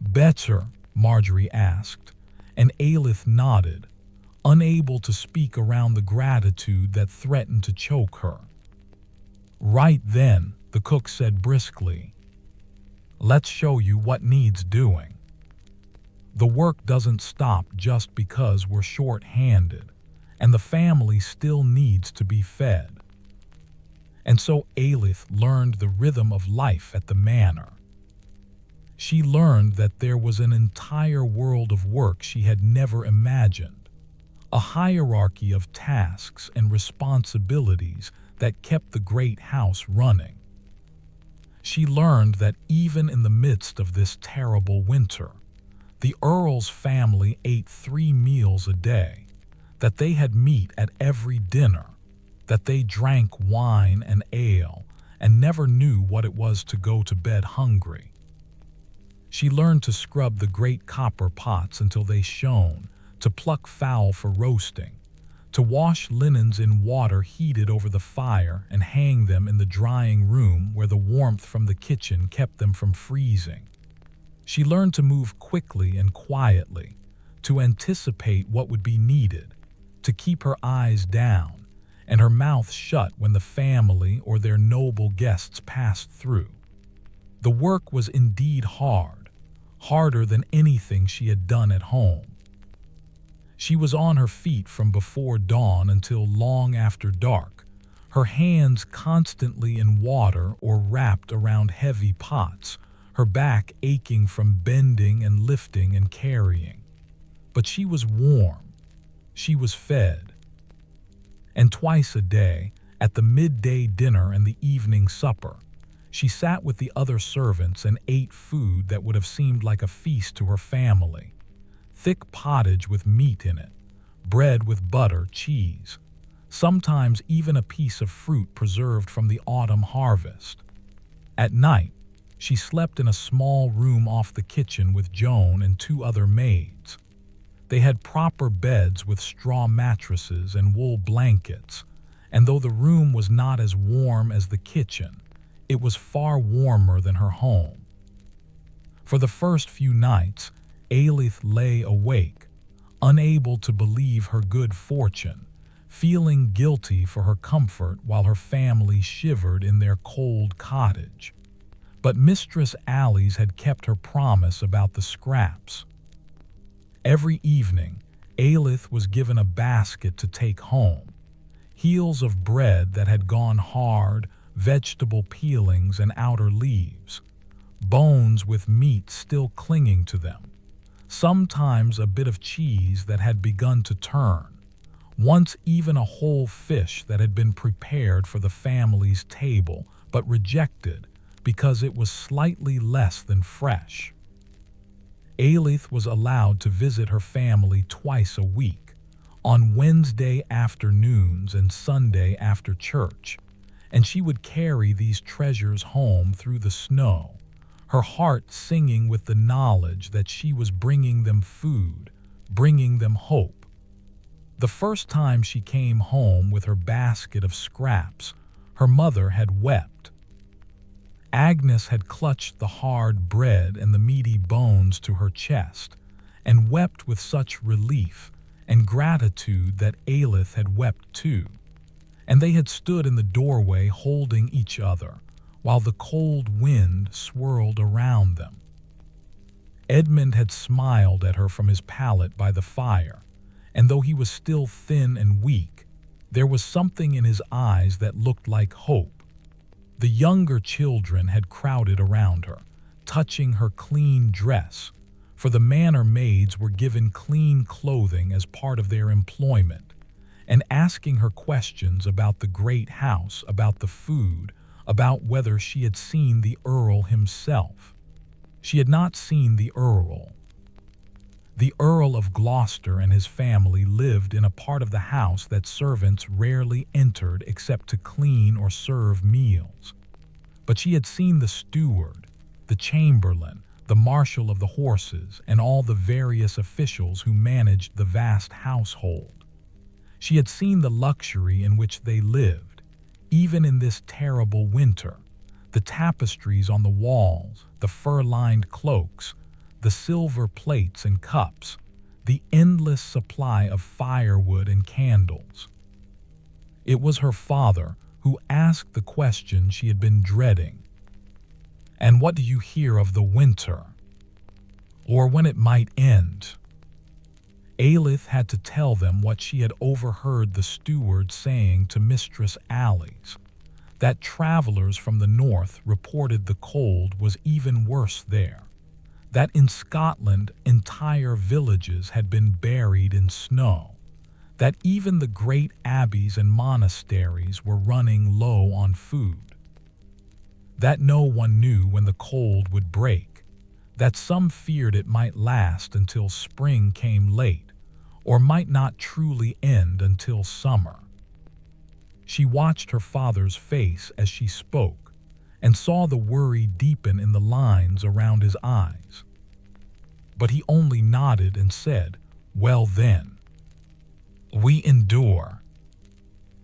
"Better?" Marjorie asked, and Aelith nodded, unable to speak around the gratitude that threatened to choke her. Right then, the cook said briskly, "Let's show you what needs doing." The work doesn't stop just because we're short-handed, and the family still needs to be fed. And so Aelith learned the rhythm of life at the manor. She learned that there was an entire world of work she had never imagined, a hierarchy of tasks and responsibilities that kept the great house running. She learned that even in the midst of this terrible winter, the Earl's family ate 3 meals a day, that they had meat at every dinner, that they drank wine and ale and never knew what it was to go to bed hungry. She learned to scrub the great copper pots until they shone, to pluck fowl for roasting, to wash linens in water heated over the fire and hang them in the drying room where the warmth from the kitchen kept them from freezing. She learned to move quickly and quietly, to anticipate what would be needed, to keep her eyes down and her mouth shut when the family or their noble guests passed through. The work was indeed hard, harder than anything she had done at home. She was on her feet from before dawn until long after dark, her hands constantly in water or wrapped around heavy pots, her back aching from bending and lifting and carrying. But she was warm. She was fed. And twice a day, at the midday dinner and the evening supper, she sat with the other servants and ate food that would have seemed like a feast to her family. Thick pottage with meat in it, bread with butter, cheese, sometimes even a piece of fruit preserved from the autumn harvest. At night, she slept in a small room off the kitchen with Joan and 2 other maids. They had proper beds with straw mattresses and wool blankets, and though the room was not as warm as the kitchen, it was far warmer than her home. For the first few nights, Aelith lay awake, unable to believe her good fortune, feeling guilty for her comfort while her family shivered in their cold cottage. But Mistress Alice had kept her promise about the scraps. Every evening, Aelith was given a basket to take home, heels of bread that had gone hard, vegetable peelings and outer leaves, bones with meat still clinging to them, sometimes a bit of cheese that had begun to turn, once even a whole fish that had been prepared for the family's table but rejected because it was slightly less than fresh. Aelith was allowed to visit her family twice a week, on Wednesday afternoons and Sunday after church, and she would carry these treasures home through the snow, her heart singing with the knowledge that she was bringing them food, bringing them hope. The first time she came home with her basket of scraps, her mother had wept. Agnes had clutched the hard bread and the meaty bones to her chest, and wept with such relief and gratitude that Aelith had wept too, and they had stood in the doorway holding each other, while the cold wind swirled around them. Edmund had smiled at her from his pallet by the fire, and though he was still thin and weak, there was something in his eyes that looked like hope. The younger children had crowded around her, touching her clean dress, for the manor maids were given clean clothing as part of their employment, and asking her questions about the great house, about the food, about whether she had seen the Earl himself. She had not seen the Earl, The Earl of Gloucester and his family lived in a part of the house that servants rarely entered except to clean or serve meals. But she had seen the steward, the chamberlain, the marshal of the horses, and all the various officials who managed the vast household. She had seen the luxury in which they lived, even in this terrible winter. The tapestries on the walls, the fur-lined cloaks, the silver plates and cups, the endless supply of firewood and candles. It was her father who asked the question she had been dreading. "And what do you hear of the winter? Or when it might end?" Aelith had to tell them what she had overheard the steward saying to Mistress Alice, that travelers from the north reported the cold was even worse there, that in Scotland entire villages had been buried in snow, that even the great abbeys and monasteries were running low on food, that no one knew when the cold would break, that some feared it might last until spring came late, or might not truly end until summer. She watched her father's face as she spoke, and saw the worry deepen in the lines around his eyes. But he only nodded and said, "Well then, we endure.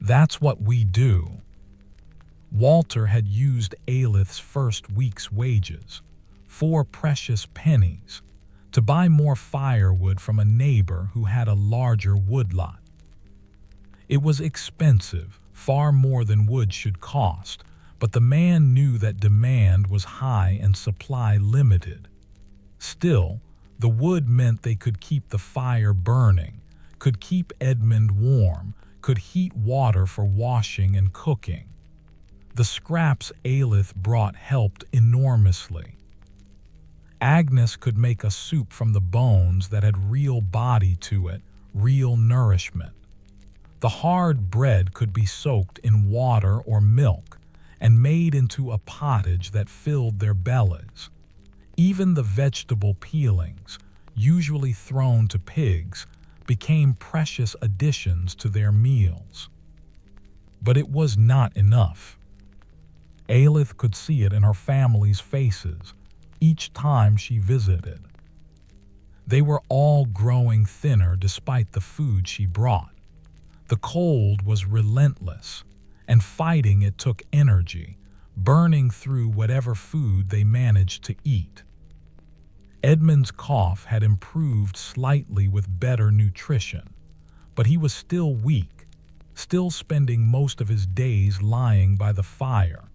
That's what we do." Walter had used Aelith's first week's wages, 4 precious pennies, to buy more firewood from a neighbor who had a larger woodlot. It was expensive, far more than wood should cost, but the man knew that demand was high and supply limited. Still, the wood meant they could keep the fire burning, could keep Edmund warm, could heat water for washing and cooking. The scraps Aelith brought helped enormously. Agnes could make a soup from the bones that had real body to it, real nourishment. The hard bread could be soaked in water or milk and made into a pottage that filled their bellies. Even the vegetable peelings, usually thrown to pigs, became precious additions to their meals. But it was not enough. Aelith could see it in her family's faces each time she visited. They were all growing thinner despite the food she brought. The cold was relentless, and fighting it took energy, burning through whatever food they managed to eat. Edmund's cough had improved slightly with better nutrition, but he was still weak, still spending most of his days lying by the fire,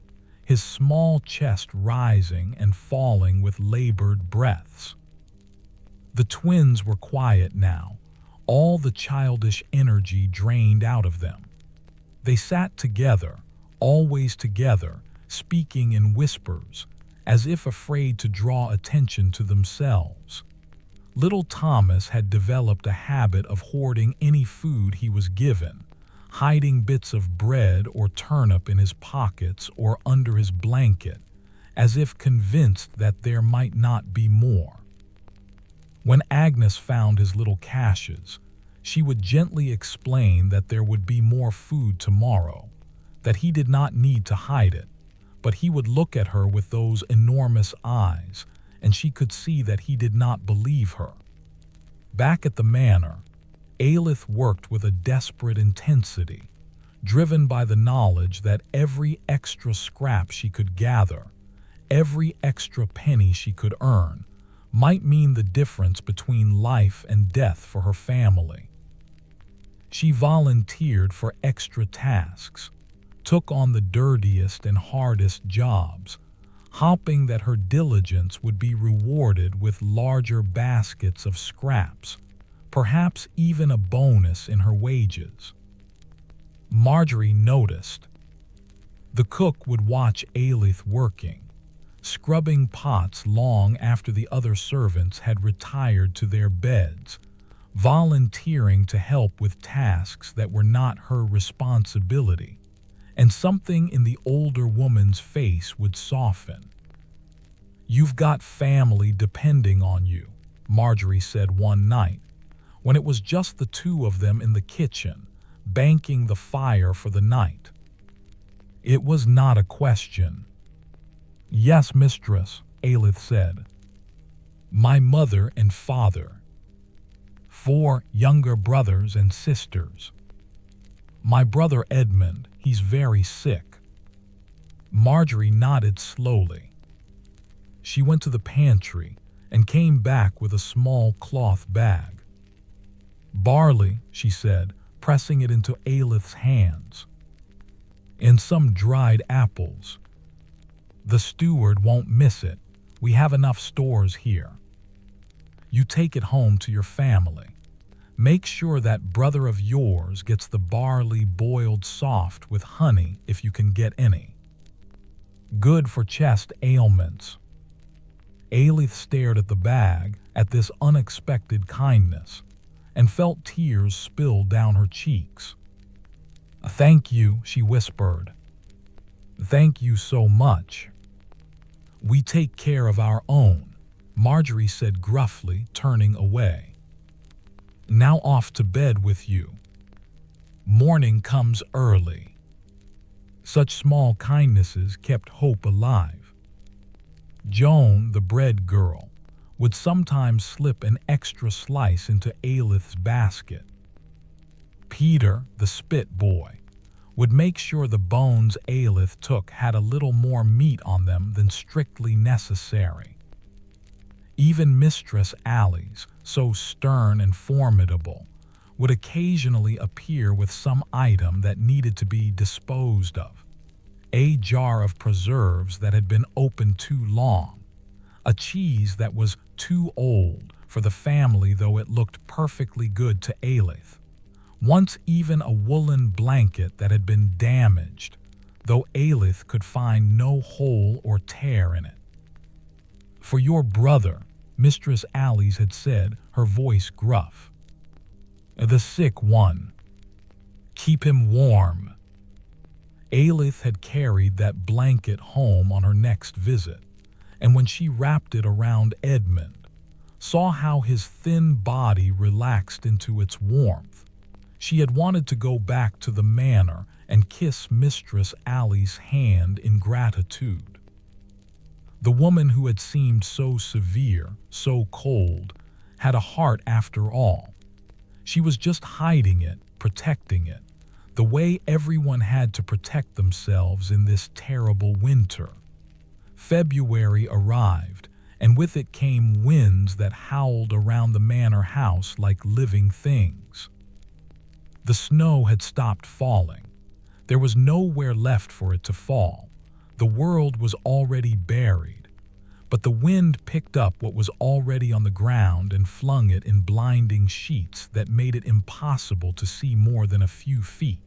his small chest rising and falling with labored breaths. The twins were quiet now, all the childish energy drained out of them. They sat together, always together, speaking in whispers, as if afraid to draw attention to themselves. Little Thomas had developed a habit of hoarding any food he was given, hiding bits of bread or turnip in his pockets or under his blanket, as if convinced that there might not be more. When Agnes found his little caches, she would gently explain that there would be more food tomorrow, that he did not need to hide it, but he would look at her with those enormous eyes, and she could see that he did not believe her. Back at the manor, Aelith worked with a desperate intensity, driven by the knowledge that every extra scrap she could gather, every extra penny she could earn, might mean the difference between life and death for her family. She volunteered for extra tasks, took on the dirtiest and hardest jobs, hoping that her diligence would be rewarded with larger baskets of scraps, perhaps even a bonus in her wages. Marjorie noticed. The cook would watch Aelith working, scrubbing pots long after the other servants had retired to their beds, volunteering to help with tasks that were not her responsibility, and something in the older woman's face would soften. "You've got family depending on you. Marjorie said one night, when it was just the two of them in the kitchen, banking the fire for the night. It was not a question. Yes, mistress, Aelith said. My mother and father. 4 younger brothers and sisters. My brother Edmund, he's very sick. Marjorie nodded slowly. She went to the pantry and came back with a small cloth bag. Barley, she said, pressing it into Aelith's hands. And some dried apples. The steward won't miss it. We have enough stores here. You take it home to your family. Make sure that brother of yours gets the barley boiled soft with honey if you can get any. Good for chest ailments. Aelith stared at the bag at this unexpected kindness and felt tears spill down her cheeks. Thank you, she whispered. Thank you so much. We take care of our own, Marjorie said gruffly, turning away. Now off to bed with you. Morning comes early. Such small kindnesses kept hope alive. Joan, the bread girl, would sometimes slip an extra slice into Aelith's basket. Peter, the spit boy, would make sure the bones Aelith took had a little more meat on them than strictly necessary. Even Mistress Alice, so stern and formidable, would occasionally appear with some item that needed to be disposed of. A jar of preserves that had been open too long, a cheese that was too old for the family though it looked perfectly good to Aelith, once even a woolen blanket that had been damaged, though Aelith could find no hole or tear in it. For your brother, Mistress Alice had said, her voice gruff. The sick one. Keep him warm. Aelith had carried that blanket home on her next visit, and when she wrapped it around Edmund, saw how his thin body relaxed into its warmth, she had wanted to go back to the manor and kiss Mistress Alice's hand in gratitude. The woman who had seemed so severe, so cold, had a heart after all. She was just hiding it, protecting it, the way everyone had to protect themselves in this terrible winter. February arrived, and with it came winds that howled around the manor house like living things. The snow had stopped falling. There was nowhere left for it to fall. The world was already buried, but the wind picked up what was already on the ground and flung it in blinding sheets that made it impossible to see more than a few feet.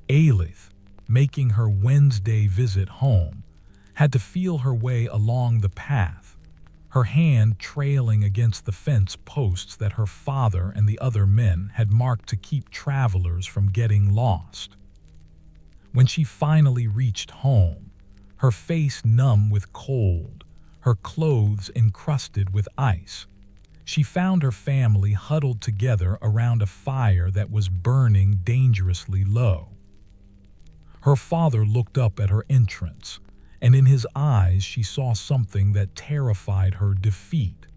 Aelith, making her Wednesday visit home, had to feel her way along the path, her hand trailing against the fence posts that her father and the other men had marked to keep travelers from getting lost. When she finally reached home, her face numb with cold, her clothes encrusted with ice, she found her family huddled together around a fire that was burning dangerously low. Her father looked up at her entrance, and in his eyes she saw something that terrified her: defeat.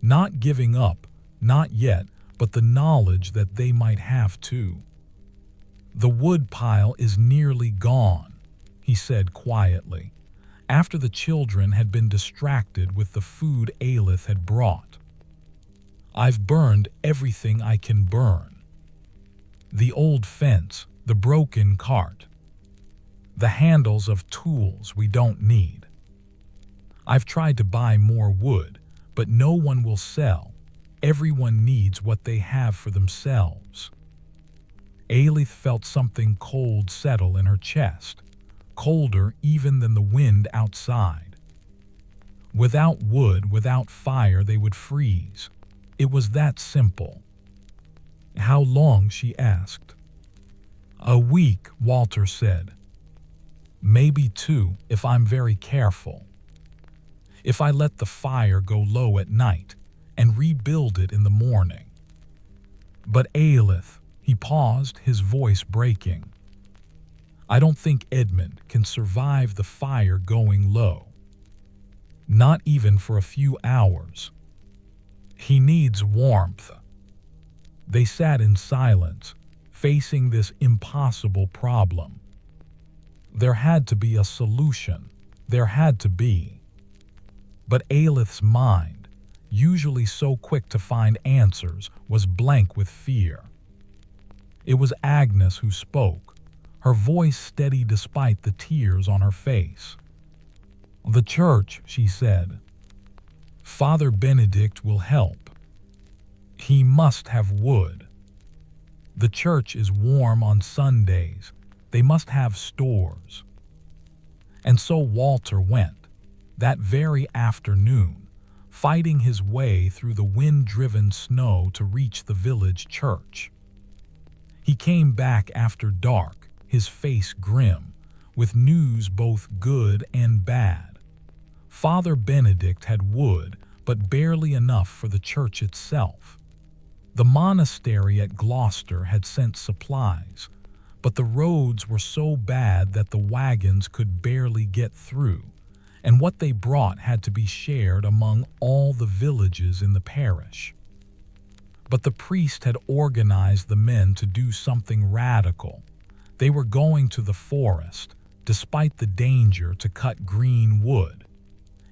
Not giving up, not yet, but the knowledge that they might have to. The woodpile is nearly gone, he said quietly, after the children had been distracted with the food Aelith had brought. I've burned everything I can burn. The old fence, the broken cart, the handles of tools we don't need. I've tried to buy more wood, but no one will sell. Everyone needs what they have for themselves. Aelith felt something cold settle in her chest, colder even than the wind outside. Without wood, without fire, they would freeze. It was that simple. How long? She asked. A week, Walter said. Maybe 2 if I'm very careful. If I let the fire go low at night, and rebuild it in the morning. But Aelith, he paused, his voice breaking. I don't think Edmund can survive the fire going low. Not even for a few hours. He needs warmth. They sat in silence, facing this impossible problem. There had to be a solution. There had to be. But Aelith's mind, usually so quick to find answers, was blank with fear. It was Agnes who spoke, her voice steady despite the tears on her face. The church, she said. Father Benedict will help. He must have wood. The church is warm on Sundays. They must have stores. And so Walter went, that very afternoon, fighting his way through the wind-driven snow to reach the village church. He came back after dark, his face grim, with news both good and bad. Father Benedict had wood, but barely enough for the church itself. The monastery at Gloucester had sent supplies, but the roads were so bad that the wagons could barely get through, and what they brought had to be shared among all the villages in the parish. But the priest had organized the men to do something radical. They were going to the forest, despite the danger, to cut green wood.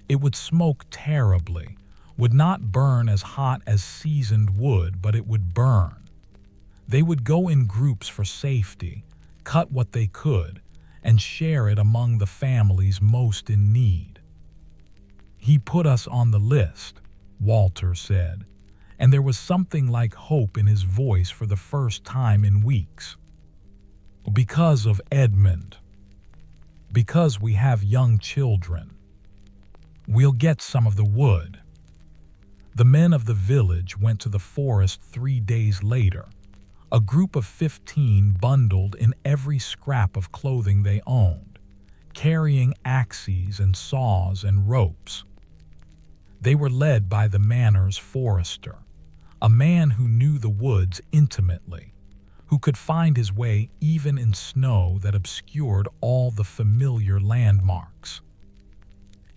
It would smoke terribly, would not burn as hot as seasoned wood, but it would burn. They would go in groups for safety, cut what they could, and share it among the families most in need. He put us on the list, Walter said, and there was something like hope in his voice for the first time in weeks. Because of Edmund. Because we have young children. We'll get some of the wood. The men of the village went to the forest 3 days later, a group of 15 bundled in every scrap of clothing they owned, carrying axes and saws and ropes. They were led by the manor's forester, a man who knew the woods intimately, who could find his way even in snow that obscured all the familiar landmarks.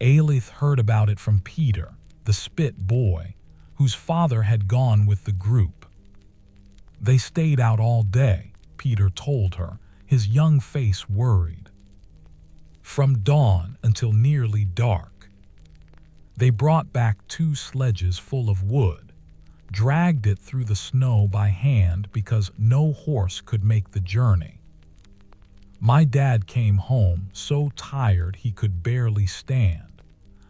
Aelith heard about it from Peter, the Spit boy, whose father had gone with the group. They stayed out all day, Peter told her, his young face worried. From dawn until nearly dark. They brought back 2 sledges full of wood, dragged it through the snow by hand because no horse could make the journey. My dad came home so tired he could barely stand,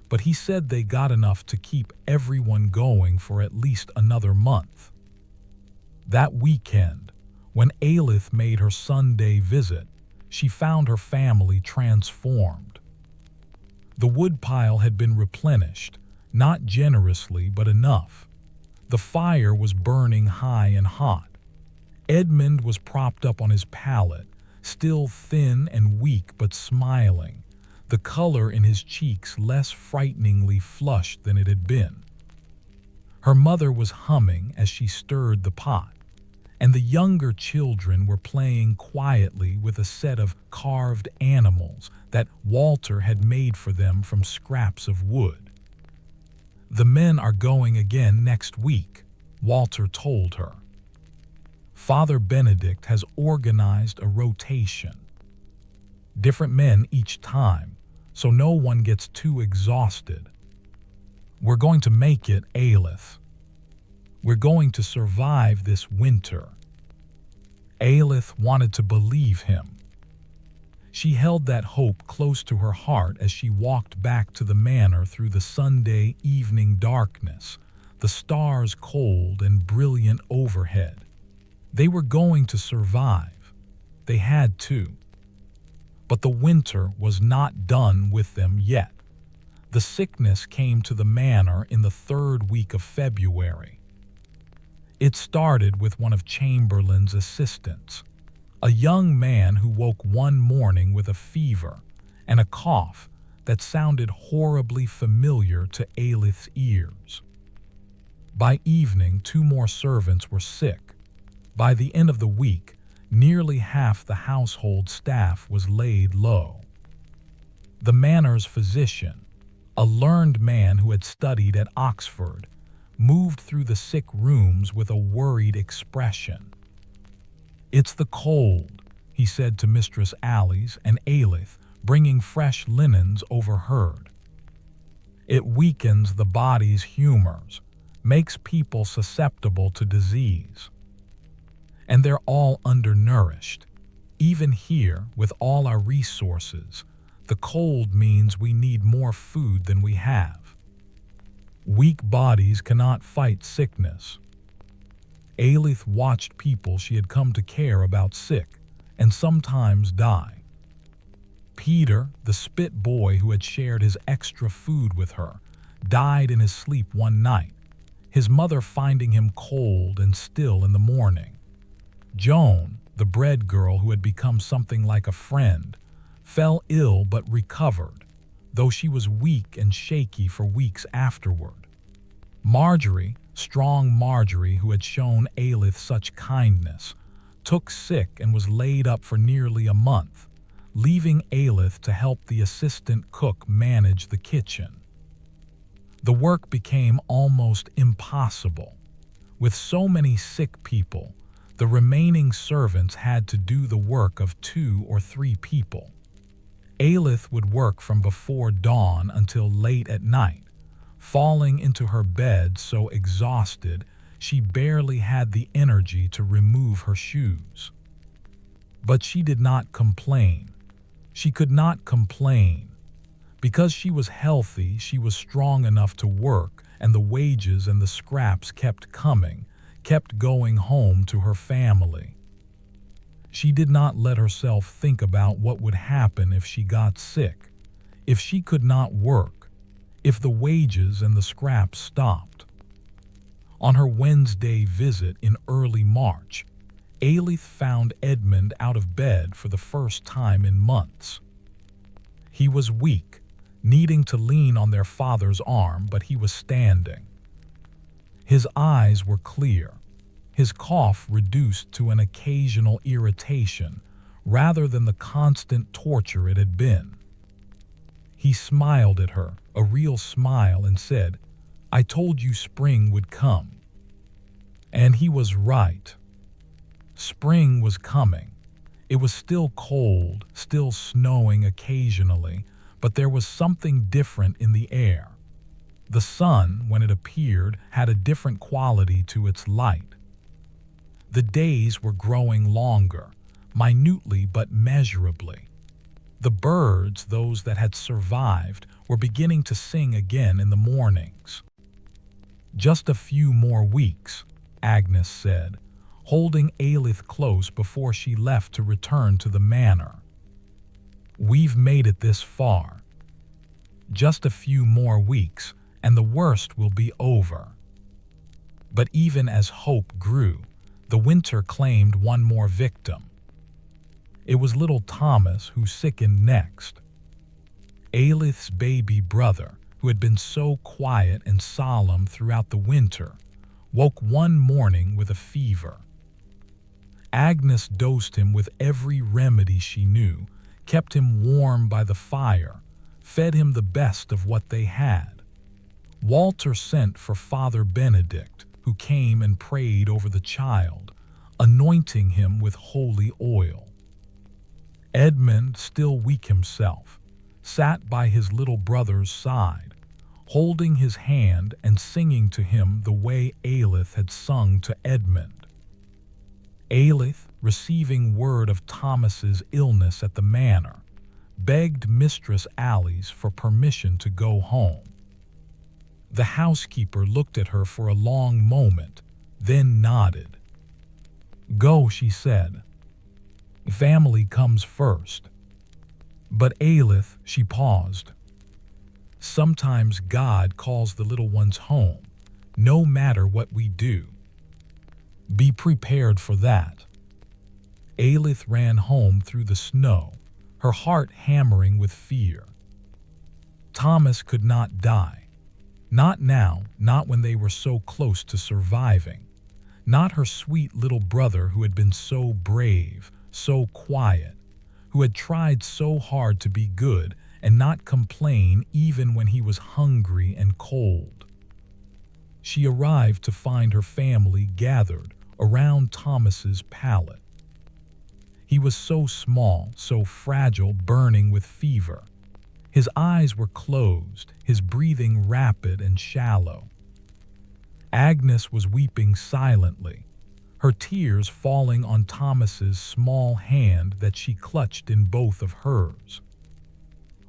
but he said they got enough to keep everyone going for at least another month. That weekend, when Aelith made her Sunday visit, she found her family transformed. The woodpile had been replenished, not generously but enough. The fire was burning high and hot. Edmund was propped up on his pallet, still thin and weak but smiling, the color in his cheeks less frighteningly flushed than it had been. Her mother was humming as she stirred the pot, and the younger children were playing quietly with a set of carved animals that Walter had made for them from scraps of wood. The men are going again next week, Walter told her. Father Benedict has organized a rotation. Different men each time, so no one gets too exhausted. We're going to make it, Aelith. We're going to survive this winter. Aelith wanted to believe him. She held that hope close to her heart as she walked back to the manor through the Sunday evening darkness, the stars cold and brilliant overhead. They were going to survive. They had to. But the winter was not done with them yet. The sickness came to the manor in the 3rd week of February. It started with one of Chamberlain's assistants, a young man who woke one morning with a fever and a cough that sounded horribly familiar to Aelith's ears. By evening, 2 more servants were sick. By the end of the week, nearly half the household staff was laid low. The manor's physician, a learned man who had studied at Oxford, moved through the sick rooms with a worried expression. "It's the cold," he said to Mistress Alice and Aelith, bringing fresh linens overheard. "It weakens the body's humors, makes people susceptible to disease. And they're all undernourished. Even here, with all our resources, the cold means we need more food than we have. Weak bodies cannot fight sickness." Aelith watched people she had come to care about sick, and sometimes die. Peter, the spit boy who had shared his extra food with her, died in his sleep one night, his mother finding him cold and still in the morning. Joan, the bread girl who had become something like a friend, fell ill but recovered, though she was weak and shaky for weeks afterward. Marjorie, strong Marjorie who had shown Aelith such kindness, took sick and was laid up for nearly a month, leaving Aelith to help the assistant cook manage the kitchen. The work became almost impossible. With so many sick people, the remaining servants had to do the work of 2 or 3 people. Aelith would work from before dawn until late at night, falling into her bed so exhausted she barely had the energy to remove her shoes. But she did not complain. She could not complain. Because she was healthy, she was strong enough to work, and the wages and the scraps kept coming, kept going home to her family. She did not let herself think about what would happen if she got sick, if she could not work, if the wages and the scraps stopped. On her Wednesday visit in early March, Aelith found Edmund out of bed for the first time in months. He was weak, needing to lean on their father's arm, but he was standing. His eyes were clear, his cough reduced to an occasional irritation rather than the constant torture it had been. He smiled at her, a real smile, and said, "I told you spring would come." And he was right. Spring was coming. It was still cold, still snowing occasionally, but there was something different in the air. The sun, when it appeared, had a different quality to its light. The days were growing longer, minutely but measurably. The birds, those that had survived, were beginning to sing again in the mornings. "Just a few more weeks," Agnes said, holding Aelith close before she left to return to the manor. "We've made it this far. Just a few more weeks, and the worst will be over." But even as hope grew, the winter claimed one more victim. It was little Thomas who sickened next. Aelith's baby brother, who had been so quiet and solemn throughout the winter, woke one morning with a fever. Agnes dosed him with every remedy she knew, kept him warm by the fire, fed him the best of what they had. Walter sent for Father Benedict, who came and prayed over the child, anointing him with holy oil. Edmund, still weak himself, sat by his little brother's side, holding his hand and singing to him the way Aelith had sung to Edmund. Aelith, receiving word of Thomas's illness at the manor, begged Mistress Alice for permission to go home. The housekeeper looked at her for a long moment, then nodded. "Go," she said. "Family comes first." "But Aelith," she paused. "Sometimes God calls the little ones home, no matter what we do. Be prepared for that." Aelith ran home through the snow, her heart hammering with fear. Thomas could not die. Not now, not when they were so close to surviving. Not her sweet little brother who had been so brave, so quiet, who had tried so hard to be good and not complain even when he was hungry and cold. She arrived to find her family gathered around Thomas's pallet. He was so small, so fragile, burning with fever. His eyes were closed, his breathing rapid and shallow. Agnes was weeping silently, her tears falling on Thomas's small hand that she clutched in both of hers.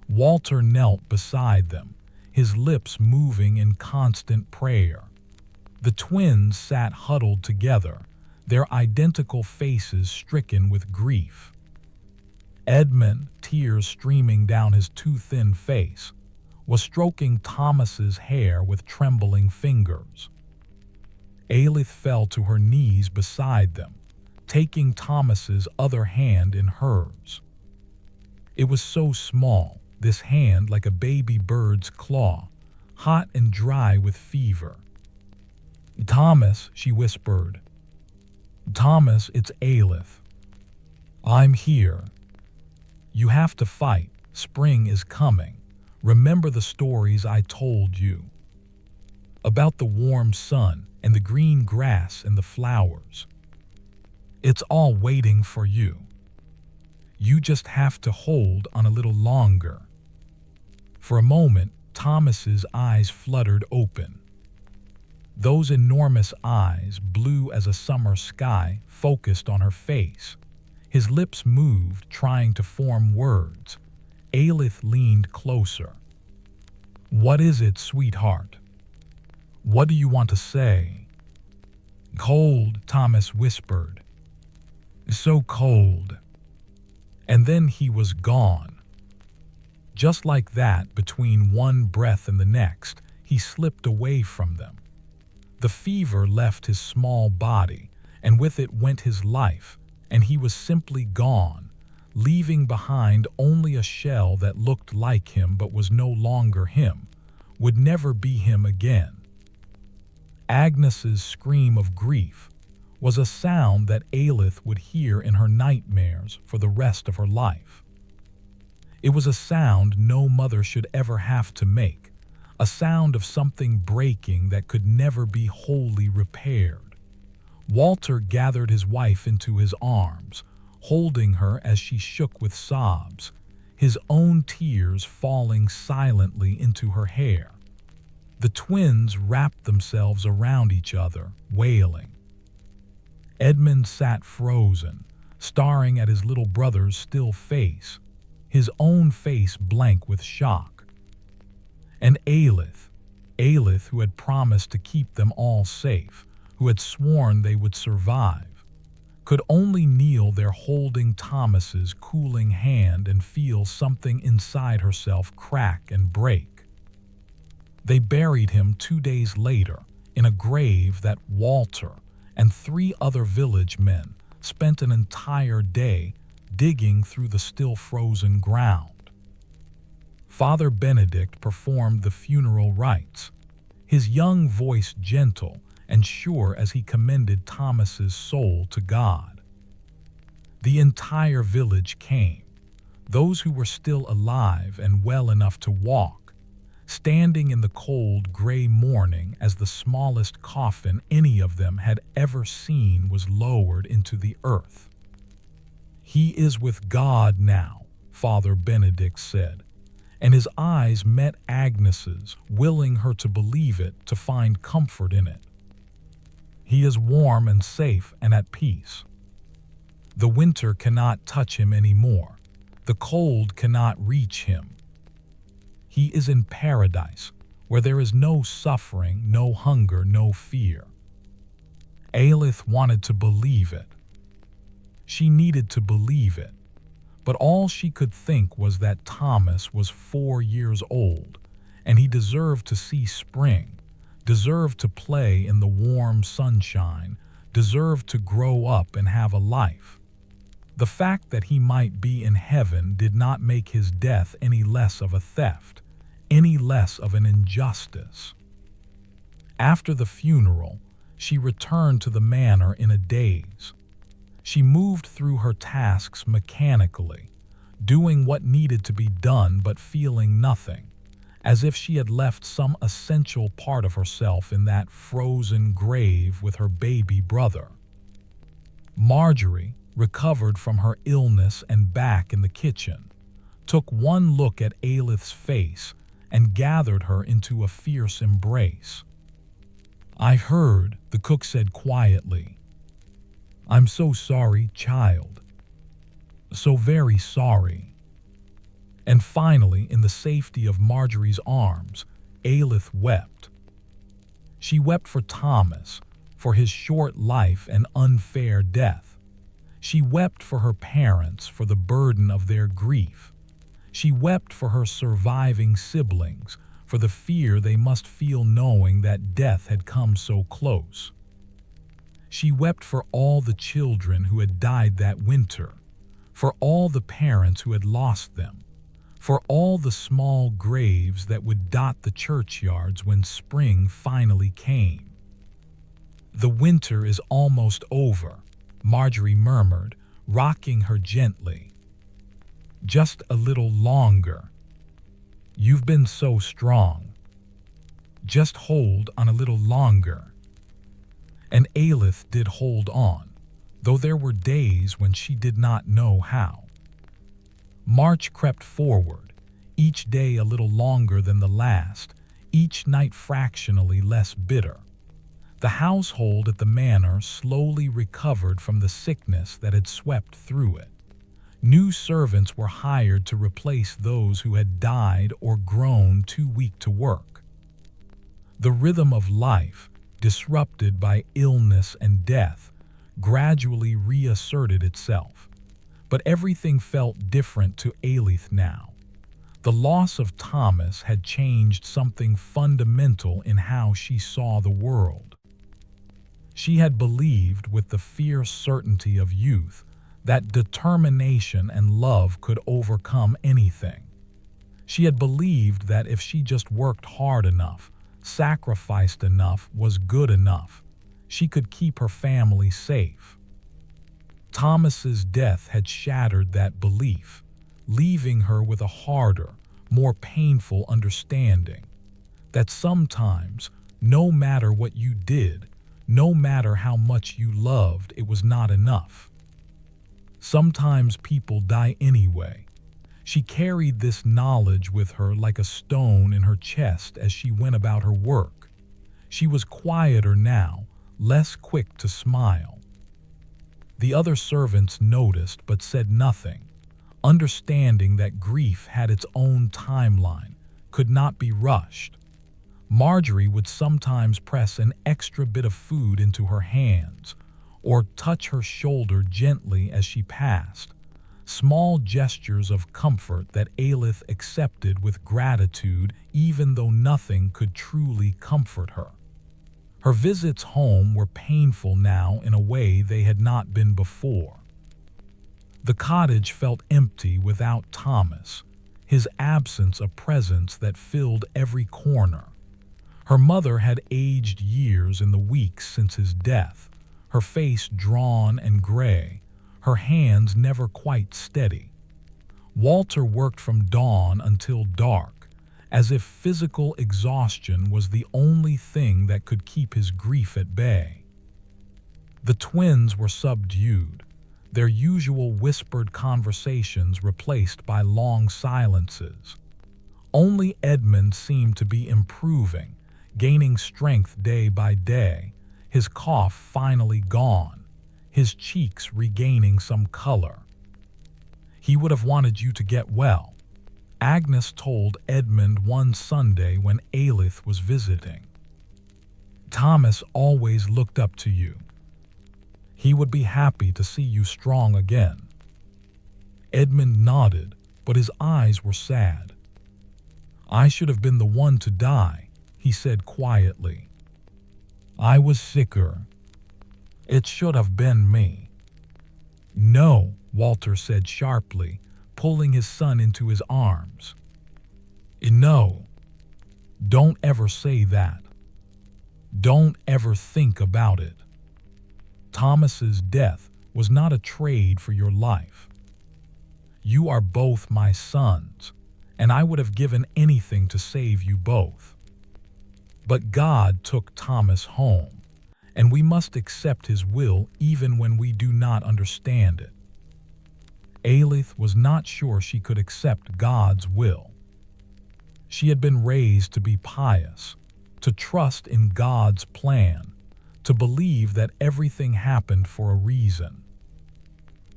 Walter knelt beside them, his lips moving in constant prayer. The twins sat huddled together, their identical faces stricken with grief. Edmund, tears streaming down his too thin face, was stroking Thomas's hair with trembling fingers. Alith fell to her knees beside them, taking Thomas's other hand in hers. It was so small, this hand like a baby bird's claw, hot and dry with fever. "Thomas," she whispered. "Thomas, it's Alith. I'm here. You have to fight. Spring is coming. Remember the stories I told you. About the warm sun and the green grass and the flowers. It's all waiting for you. You just have to hold on a little longer." For a moment, Thomas's eyes fluttered open. Those enormous eyes, blue as a summer sky, focused on her face. His lips moved, trying to form words. Alith leaned closer. "What is it, sweetheart? What do you want to say?" "Cold," Thomas whispered. "So cold." And then he was gone. Just like that, between one breath and the next, he slipped away from them. The fever left his small body, and with it went his life, and he was simply gone, leaving behind only a shell that looked like him but was no longer him, would never be him again. Agnes's scream of grief was a sound that Alith would hear in her nightmares for the rest of her life. It was a sound no mother should ever have to make, a sound of something breaking that could never be wholly repaired. Walter gathered his wife into his arms, holding her as she shook with sobs, his own tears falling silently into her hair. The twins wrapped themselves around each other, wailing. Edmund sat frozen, staring at his little brother's still face, his own face blank with shock. And Alith, who had promised to keep them all safe, who had sworn they would survive, could only kneel there holding Thomas's cooling hand and feel something inside herself crack and break. They buried him 2 days later in a grave that Walter and 3 other village men spent an entire day digging through the still frozen ground. Father Benedict performed the funeral rites, his young voice gentle and sure as he commended Thomas's soul to God. The entire village came, those who were still alive and well enough to walk, standing in the cold gray morning as the smallest coffin any of them had ever seen was lowered into the earth. "He is with God now," Father Benedict said, and his eyes met Agnes's, willing her to believe it, to find comfort in it. "He is warm and safe and at peace. The winter cannot touch him anymore. The cold cannot reach him. He is in paradise, where there is no suffering, no hunger, no fear." Alith wanted to believe it. She needed to believe it. But all she could think was that Thomas was 4 years old, and he deserved to see spring, deserved to play in the warm sunshine, deserved to grow up and have a life. The fact that he might be in heaven did not make his death any less of a theft, any less of an injustice. After the funeral, she returned to the manor in a daze. She moved through her tasks mechanically, doing what needed to be done but feeling nothing, as if she had left some essential part of herself in that frozen grave with her baby brother. Marjorie, recovered from her illness and back in the kitchen, took one look at Aelith's face and gathered her into a fierce embrace. "I heard," the cook said quietly. "I'm so sorry, child. So very sorry." And finally, in the safety of Marjorie's arms, Aelith wept. She wept for Thomas, for his short life and unfair death. She wept for her parents, for the burden of their grief. She wept for her surviving siblings, for the fear they must feel knowing that death had come so close. She wept for all the children who had died that winter, for all the parents who had lost them, for all the small graves that would dot the churchyards when spring finally came. "The winter is almost over," Marjorie murmured, rocking her gently. "Just a little longer. You've been so strong. Just hold on a little longer." And Aelith did hold on, though there were days when she did not know how. March crept forward, each day a little longer than the last, each night fractionally less bitter. The household at the manor slowly recovered from the sickness that had swept through it. New servants were hired to replace those who had died or grown too weak to work. The rhythm of life, disrupted by illness and death, gradually reasserted itself. But everything felt different to Aelith now. The loss of Thomas had changed something fundamental in how she saw the world. She had believed with the fierce certainty of youth that determination and love could overcome anything. She had believed that if she just worked hard enough, sacrificed enough, was good enough, she could keep her family safe. Thomas's death had shattered that belief, leaving her with a harder, more painful understanding that sometimes, no matter what you did, no matter how much you loved, it was not enough. Sometimes people die anyway. She carried this knowledge with her like a stone in her chest as she went about her work. She was quieter now, less quick to smile. The other servants noticed but said nothing, understanding that grief had its own timeline, could not be rushed. Marjorie would sometimes press an extra bit of food into her hands, or touch her shoulder gently as she passed, small gestures of comfort that Aelith accepted with gratitude even though nothing could truly comfort her. Her visits home were painful now in a way they had not been before. The cottage felt empty without Thomas, his absence a presence that filled every corner. Her mother had aged years in the weeks since his death, her face drawn and gray, her hands never quite steady. Walter worked from dawn until dark, as if physical exhaustion was the only thing that could keep his grief at bay. The twins were subdued, their usual whispered conversations replaced by long silences. Only Edmund seemed to be improving, gaining strength day by day, his cough finally gone, his cheeks regaining some color. "He would have wanted you to get well," Agnes told Edmund one Sunday when Aelith was visiting. "Thomas always looked up to you. He would be happy to see you strong again." Edmund nodded, but his eyes were sad. "I should have been the one to die," he said quietly. "I was sicker. It should have been me." "No," Walter said sharply, pulling his son into his arms. "No, don't ever say that. Don't ever think about it. Thomas's death was not a trade for your life. You are both my sons, and I would have given anything to save you both. But God took Thomas home, and we must accept his will even when we do not understand it. Alith was not sure she could accept God's will. She had been raised to be pious, to trust in God's plan, to believe that everything happened for a reason.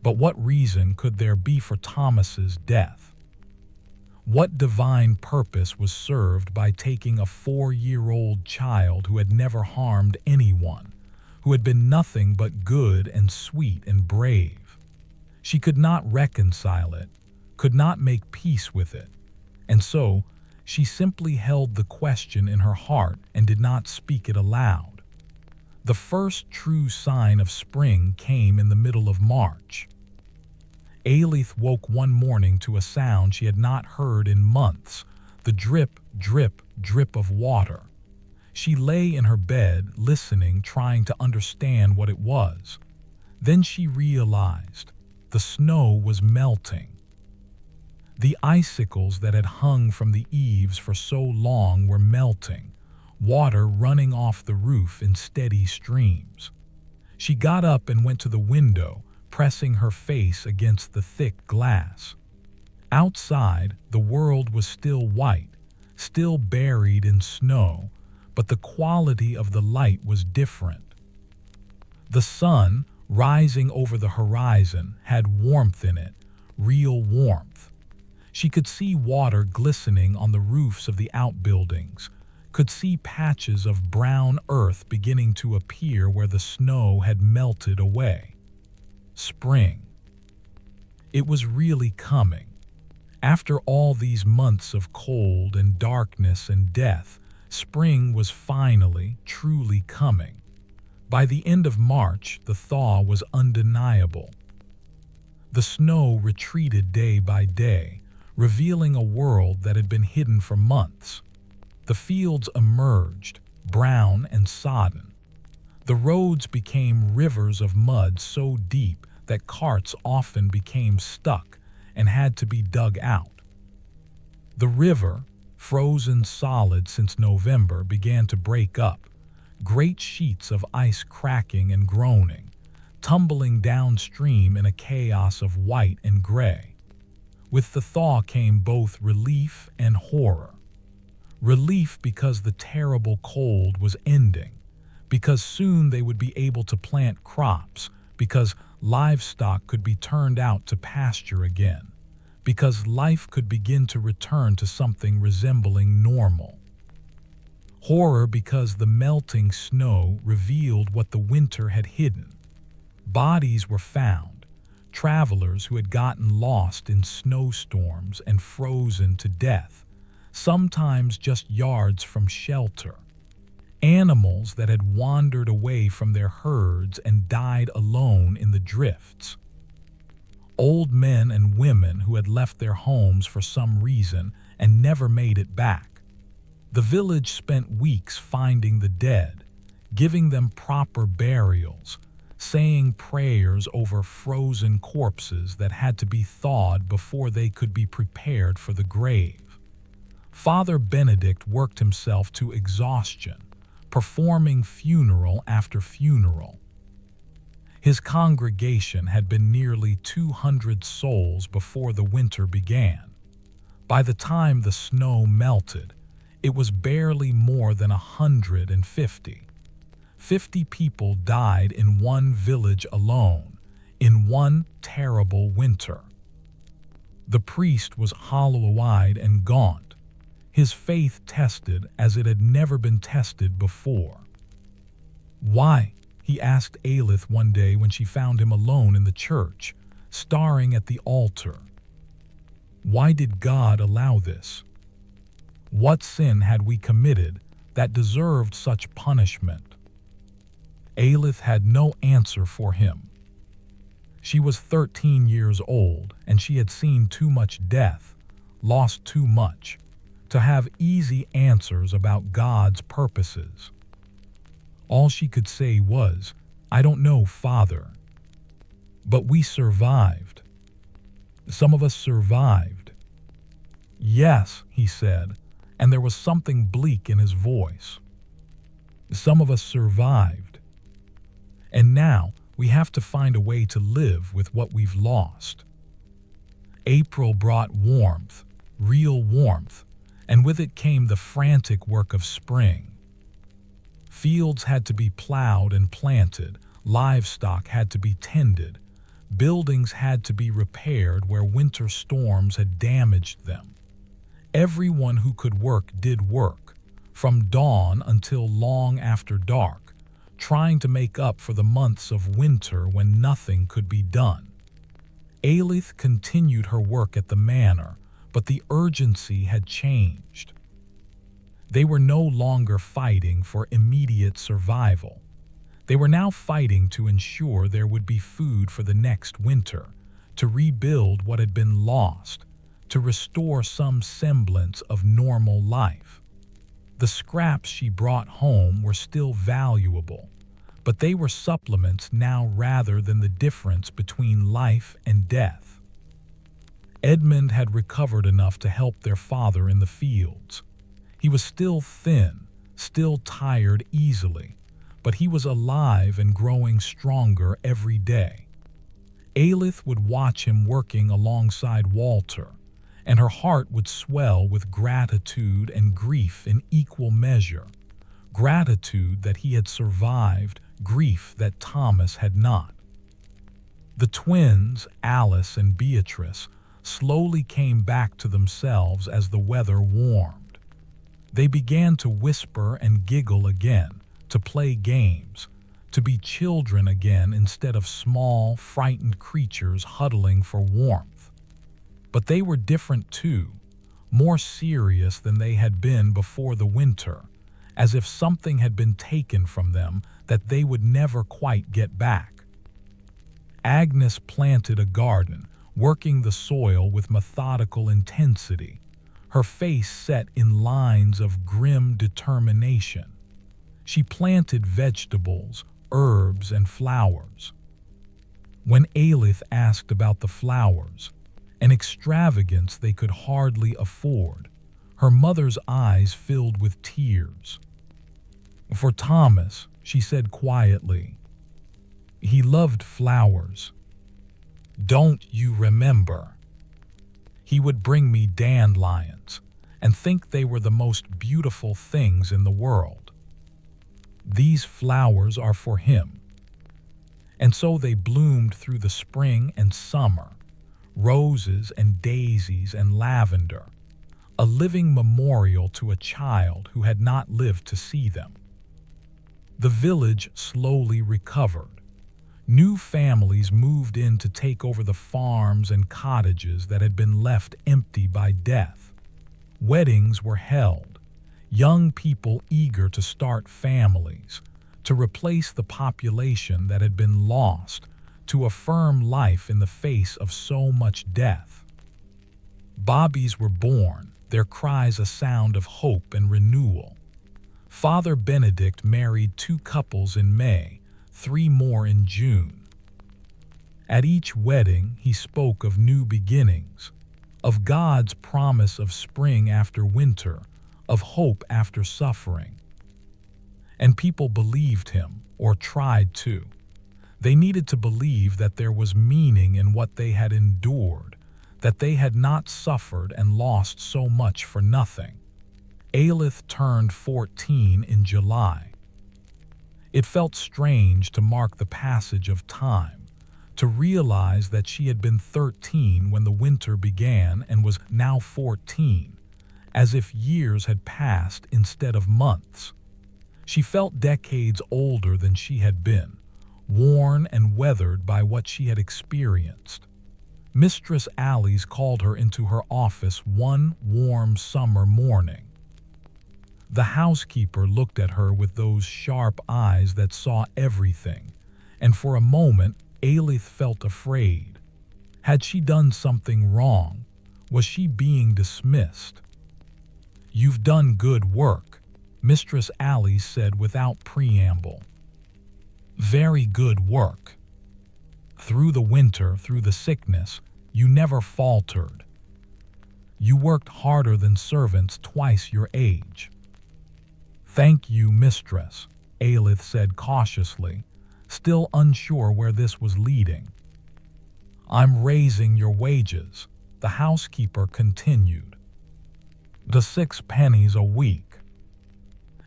But what reason could there be for Thomas's death? What divine purpose was served by taking a 4-year-old child who had never harmed anyone, who had been nothing but good and sweet and brave? She could not reconcile it, could not make peace with it, and so she simply held the question in her heart and did not speak it aloud. The first true sign of spring came in the middle of March. Alith woke one morning to a sound she had not heard in months, the drip, drip, drip of water. She lay in her bed, listening, trying to understand what it was. Then she realized the snow was melting. The icicles that had hung from the eaves for so long were melting, water running off the roof in steady streams. She got up and went to the window, pressing her face against the thick glass. Outside, the world was still white, still buried in snow, but the quality of the light was different. The sun, rising over the horizon, had warmth in it, real warmth. She could see water glistening on the roofs of the outbuildings, could see patches of brown earth beginning to appear where the snow had melted away. Spring. It was really coming. After all these months of cold and darkness and death, spring was finally, truly coming. By the end of March, the thaw was undeniable. The snow retreated day by day, revealing a world that had been hidden for months. The fields emerged, brown and sodden. The roads became rivers of mud so deep that carts often became stuck and had to be dug out. The river, frozen solid since November, began to break up, great sheets of ice cracking and groaning, tumbling downstream in a chaos of white and gray. With the thaw came both relief and horror. Relief because the terrible cold was ending, because soon they would be able to plant crops, because livestock could be turned out to pasture again, because life could begin to return to something resembling normal. Horror because the melting snow revealed what the winter had hidden. Bodies were found, travelers who had gotten lost in snowstorms and frozen to death, sometimes just yards from shelter. Animals that had wandered away from their herds and died alone in the drifts. Old men and women who had left their homes for some reason and never made it back. The village spent weeks finding the dead, giving them proper burials, saying prayers over frozen corpses that had to be thawed before they could be prepared for the grave. Father Benedict worked himself to exhaustion, performing funeral after funeral. His congregation had been nearly 200 souls before the winter began. By the time the snow melted, it was barely more than 150. 50 people died in one village alone, in one terrible winter. The priest was hollow-eyed and gaunt, his faith tested as it had never been tested before. "Why?" he asked Alith one day when she found him alone in the church, staring at the altar. Why did God allow this? What sin had we committed that deserved such punishment? Alith had no answer for him. She was 13 years old, and she had seen too much death, lost too much, to have easy answers about God's purposes. All she could say was, "I don't know, Father. But we survived. Some of us survived." "Yes," he said, and there was something bleak in his voice. "Some of us survived. And now we have to find a way to live with what we've lost." April brought warmth, real warmth, and with it came the frantic work of spring. Fields had to be plowed and planted, livestock had to be tended, buildings had to be repaired where winter storms had damaged them. Everyone who could work did work, from dawn until long after dark, trying to make up for the months of winter when nothing could be done. Aelith continued her work at the manor, but the urgency had changed. They were no longer fighting for immediate survival. They were now fighting to ensure there would be food for the next winter, to rebuild what had been lost, to restore some semblance of normal life. The scraps she brought home were still valuable, but they were supplements now rather than the difference between life and death. Edmund had recovered enough to help their father in the fields. He was still thin, still tired easily, but he was alive and growing stronger every day. Aelith would watch him working alongside Walter, and her heart would swell with gratitude and grief in equal measure. Gratitude that he had survived, grief that Thomas had not. The twins, Alice and Beatrice, slowly came back to themselves as the weather warmed. They began to whisper and giggle again, to play games, to be children again instead of small, frightened creatures huddling for warmth. But they were different too, more serious than they had been before the winter, as if something had been taken from them that they would never quite get back. Agnes planted a garden, working the soil with methodical intensity, her face set in lines of grim determination. She planted vegetables, herbs, and flowers. When Aelith asked about the flowers, an extravagance they could hardly afford, her mother's eyes filled with tears. "For Thomas," she said quietly, "he loved flowers. Don't you remember? He would bring me dandelions and think they were the most beautiful things in the world. These flowers are for him." And so they bloomed through the spring and summer, roses and daisies and lavender, a living memorial to a child who had not lived to see them. The village slowly recovered. New families moved in to take over the farms and cottages that had been left empty by death. Weddings were held, young people eager to start families, to replace the population that had been lost, to affirm life in the face of so much death. Bobbies were born, their cries a sound of hope and renewal. Father Benedict married 2 couples in May, 3 more in June. At each wedding, he spoke of new beginnings, of God's promise of spring after winter, of hope after suffering. And people believed him, or tried to. They needed to believe that there was meaning in what they had endured, that they had not suffered and lost so much for nothing. Aelith turned 14 in July. It felt strange to mark the passage of time, to realize that she had been 13 when the winter began and was now 14, as if years had passed instead of months. She felt decades older than she had been, worn and weathered by what she had experienced. Mistress Alice called her into her office one warm summer morning. The housekeeper looked at her with those sharp eyes that saw everything, and for a moment Aelith felt afraid. Had she done something wrong? Was she being dismissed? "You've done good work," Mistress Allie said without preamble. Very good work. Through the winter, through the sickness, you never faltered. You worked harder than servants twice your age. Thank you, mistress, Aelith said cautiously, still unsure where this was leading. I'm raising your wages, the housekeeper continued. To 6 pennies a week.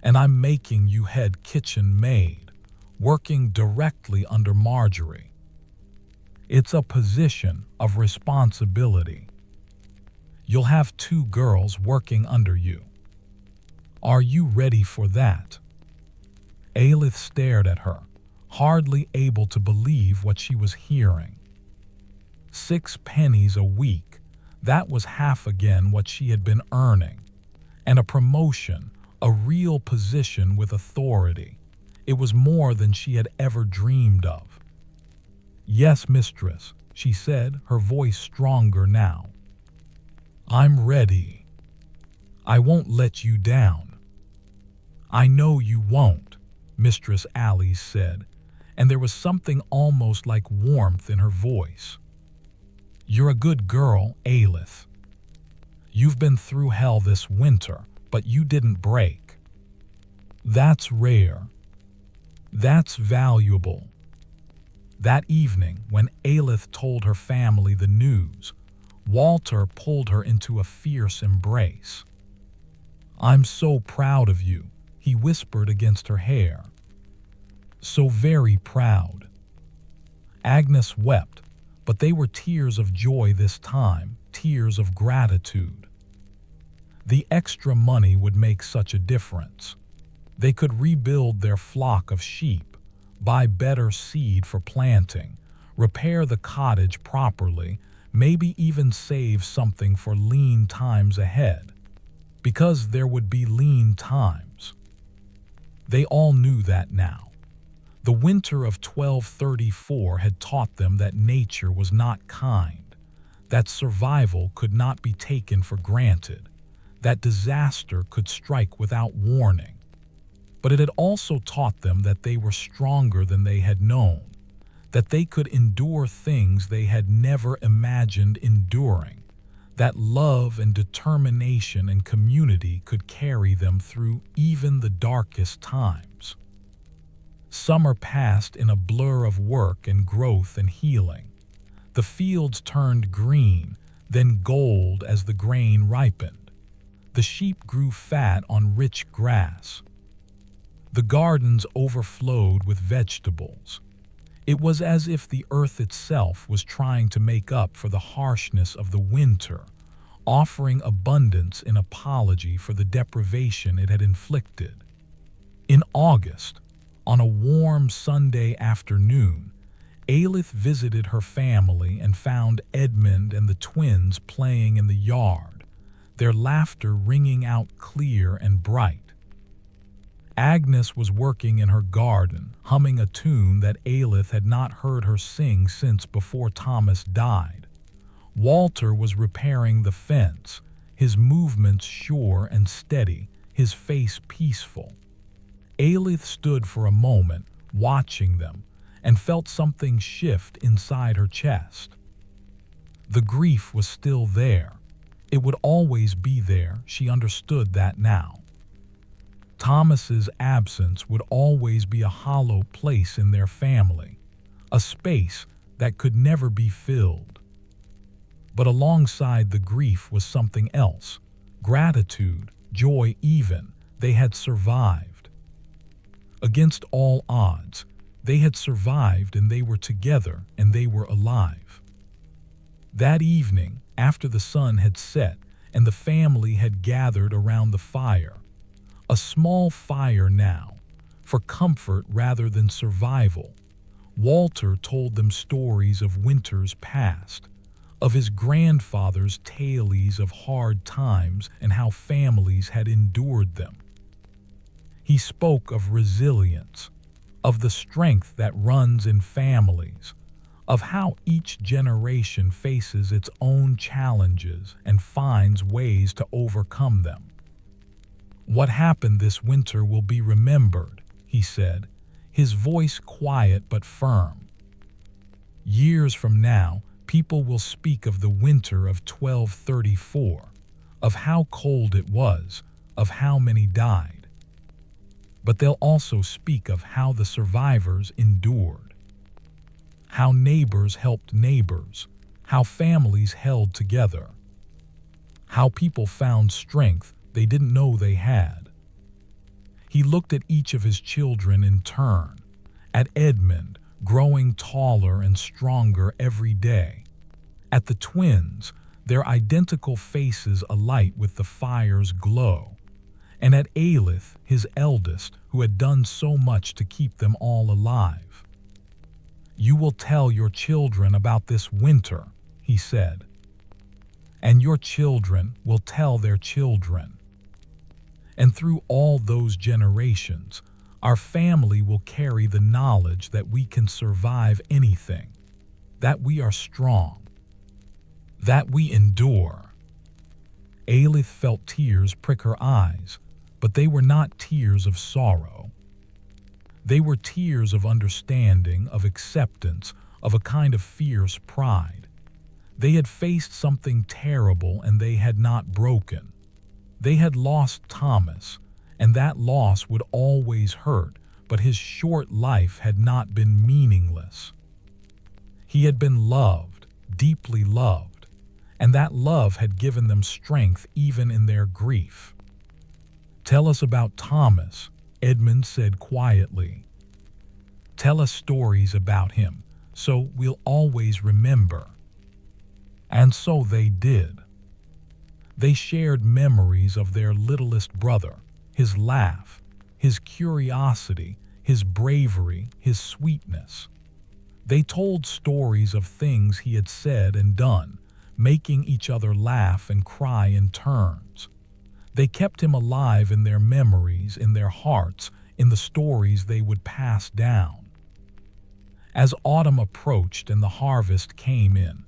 And I'm making you head kitchen maid, working directly under Marjorie. It's a position of responsibility. You'll have 2 girls working under you. Are you ready for that? Aelith stared at her, hardly able to believe what she was hearing. 6 pennies a week, that was half again what she had been earning. And a promotion, a real position with authority. It was more than she had ever dreamed of. Yes, mistress, she said, her voice stronger now. I'm ready. I won't let you down. I know you won't, Mistress Allie said, and there was something almost like warmth in her voice. You're a good girl, Aelith. You've been through hell this winter, but you didn't break. That's rare. That's valuable. That evening, when Aelith told her family the news, Walter pulled her into a fierce embrace. I'm so proud of you, he whispered against her hair. So very proud. Agnes wept, but they were tears of joy this time, tears of gratitude. The extra money would make such a difference. They could rebuild their flock of sheep, buy better seed for planting, repair the cottage properly, maybe even save something for lean times ahead. Because there would be lean times. They all knew that now. The winter of 1234 had taught them that nature was not kind, that survival could not be taken for granted, that disaster could strike without warning. But it had also taught them that they were stronger than they had known, that they could endure things they had never imagined enduring, that love and determination and community could carry them through even the darkest times. Summer passed in a blur of work and growth and healing. The fields turned green, then gold as the grain ripened. The sheep grew fat on rich grass. The gardens overflowed with vegetables. It was as if the earth itself was trying to make up for the harshness of the winter, offering abundance in apology for the deprivation it had inflicted. In August, on a warm Sunday afternoon, Aelith visited her family and found Edmund and the twins playing in the yard, their laughter ringing out clear and bright. Agnes was working in her garden, humming a tune that Aelith had not heard her sing since before Thomas died. Walter was repairing the fence, his movements sure and steady, his face peaceful. Aelith stood for a moment, watching them, and felt something shift inside her chest. The grief was still there. It would always be there, she understood that now. Thomas's absence would always be a hollow place in their family, a space that could never be filled. But alongside the grief was something else, gratitude, joy even. They had survived. Against all odds, they had survived and they were together and they were alive. That evening, after the sun had set and the family had gathered around the fire, a small fire now, for comfort rather than survival, Walter told them stories of winters past, of his grandfather's tales of hard times and how families had endured them. He spoke of resilience, of the strength that runs in families, of how each generation faces its own challenges and finds ways to overcome them. What happened this winter will be remembered, he said, his voice quiet but firm. Years from now, people will speak of the winter of 1234, of how cold it was, of how many died. But they'll also speak of how the survivors endured, how neighbors helped neighbors, how families held together, how people found strength they didn't know they had. He looked at each of his children in turn, at Edmund, growing taller and stronger every day, at the twins, their identical faces alight with the fire's glow, and at Aelith, his eldest, who had done so much to keep them all alive. You will tell your children about this winter, he said, and your children will tell their children. And through all those generations, our family will carry the knowledge that we can survive anything, that we are strong, that we endure. Aelith felt tears prick her eyes, but they were not tears of sorrow. They were tears of understanding, of acceptance, of a kind of fierce pride. They had faced something terrible and they had not broken. They had lost Thomas, and that loss would always hurt, but his short life had not been meaningless. He had been loved, deeply loved, and that love had given them strength even in their grief. Tell us about Thomas, Edmund said quietly. Tell us stories about him, so we'll always remember. And so they did. They shared memories of their littlest brother, his laugh, his curiosity, his bravery, his sweetness. They told stories of things he had said and done, making each other laugh and cry in turns. They kept him alive in their memories, in their hearts, in the stories they would pass down. As autumn approached and the harvest came in,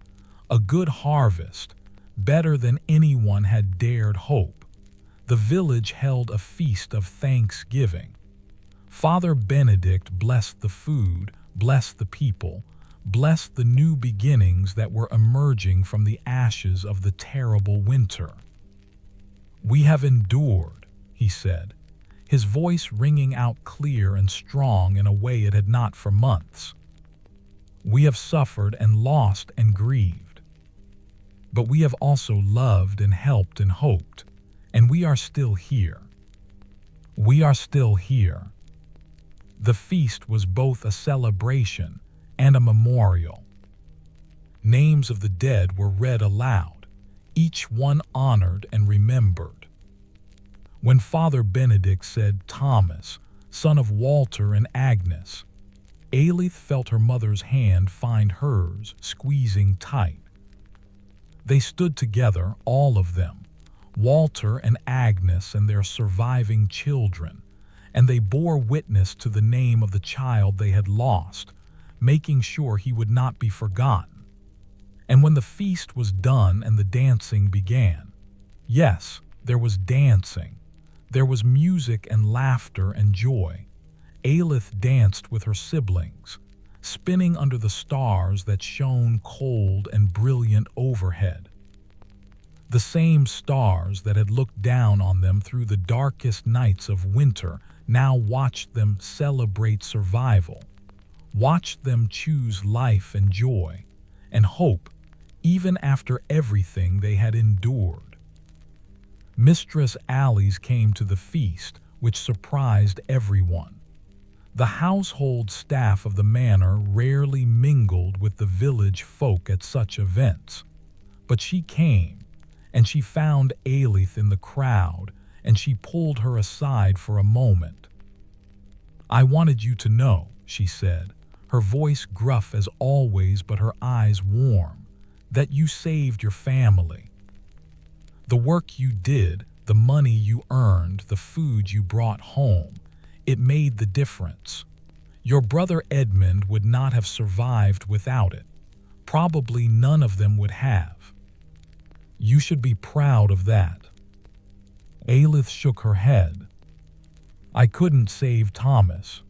a good harvest, better than anyone had dared hope, the village held a feast of thanksgiving. Father Benedict blessed the food, blessed the people, blessed the new beginnings that were emerging from the ashes of the terrible winter. We have endured, he said, his voice ringing out clear and strong in a way it had not for months. We have suffered and lost and grieved. But we have also loved and helped and hoped, and we are still here. We are still here. The feast was both a celebration and a memorial. Names of the dead were read aloud, each one honored and remembered. When Father Benedict said Thomas, son of Walter and Agnes, Aelith felt her mother's hand find hers, squeezing tight. They stood together, all of them, Walter and Agnes and their surviving children, and they bore witness to the name of the child they had lost, making sure he would not be forgotten. And when the feast was done and the dancing began, yes, there was dancing, there was music and laughter and joy. Aelith danced with her siblings, spinning under the stars that shone cold and brilliant overhead. The same stars that had looked down on them through the darkest nights of winter now watched them celebrate survival, watched them choose life and joy, and hope, even after everything they had endured. Mistress Alice came to the feast, which surprised everyone. The household staff of the manor rarely mingled with the village folk at such events, but she came, and she found Aelith in the crowd, and she pulled her aside for a moment. I wanted you to know, she said, her voice gruff as always but her eyes warm, that you saved your family. The work you did, the money you earned, the food you brought home, it made the difference. Your brother Edmund would not have survived without it. Probably none of them would have. You should be proud of that. Aelith shook her head. I couldn't save Thomas.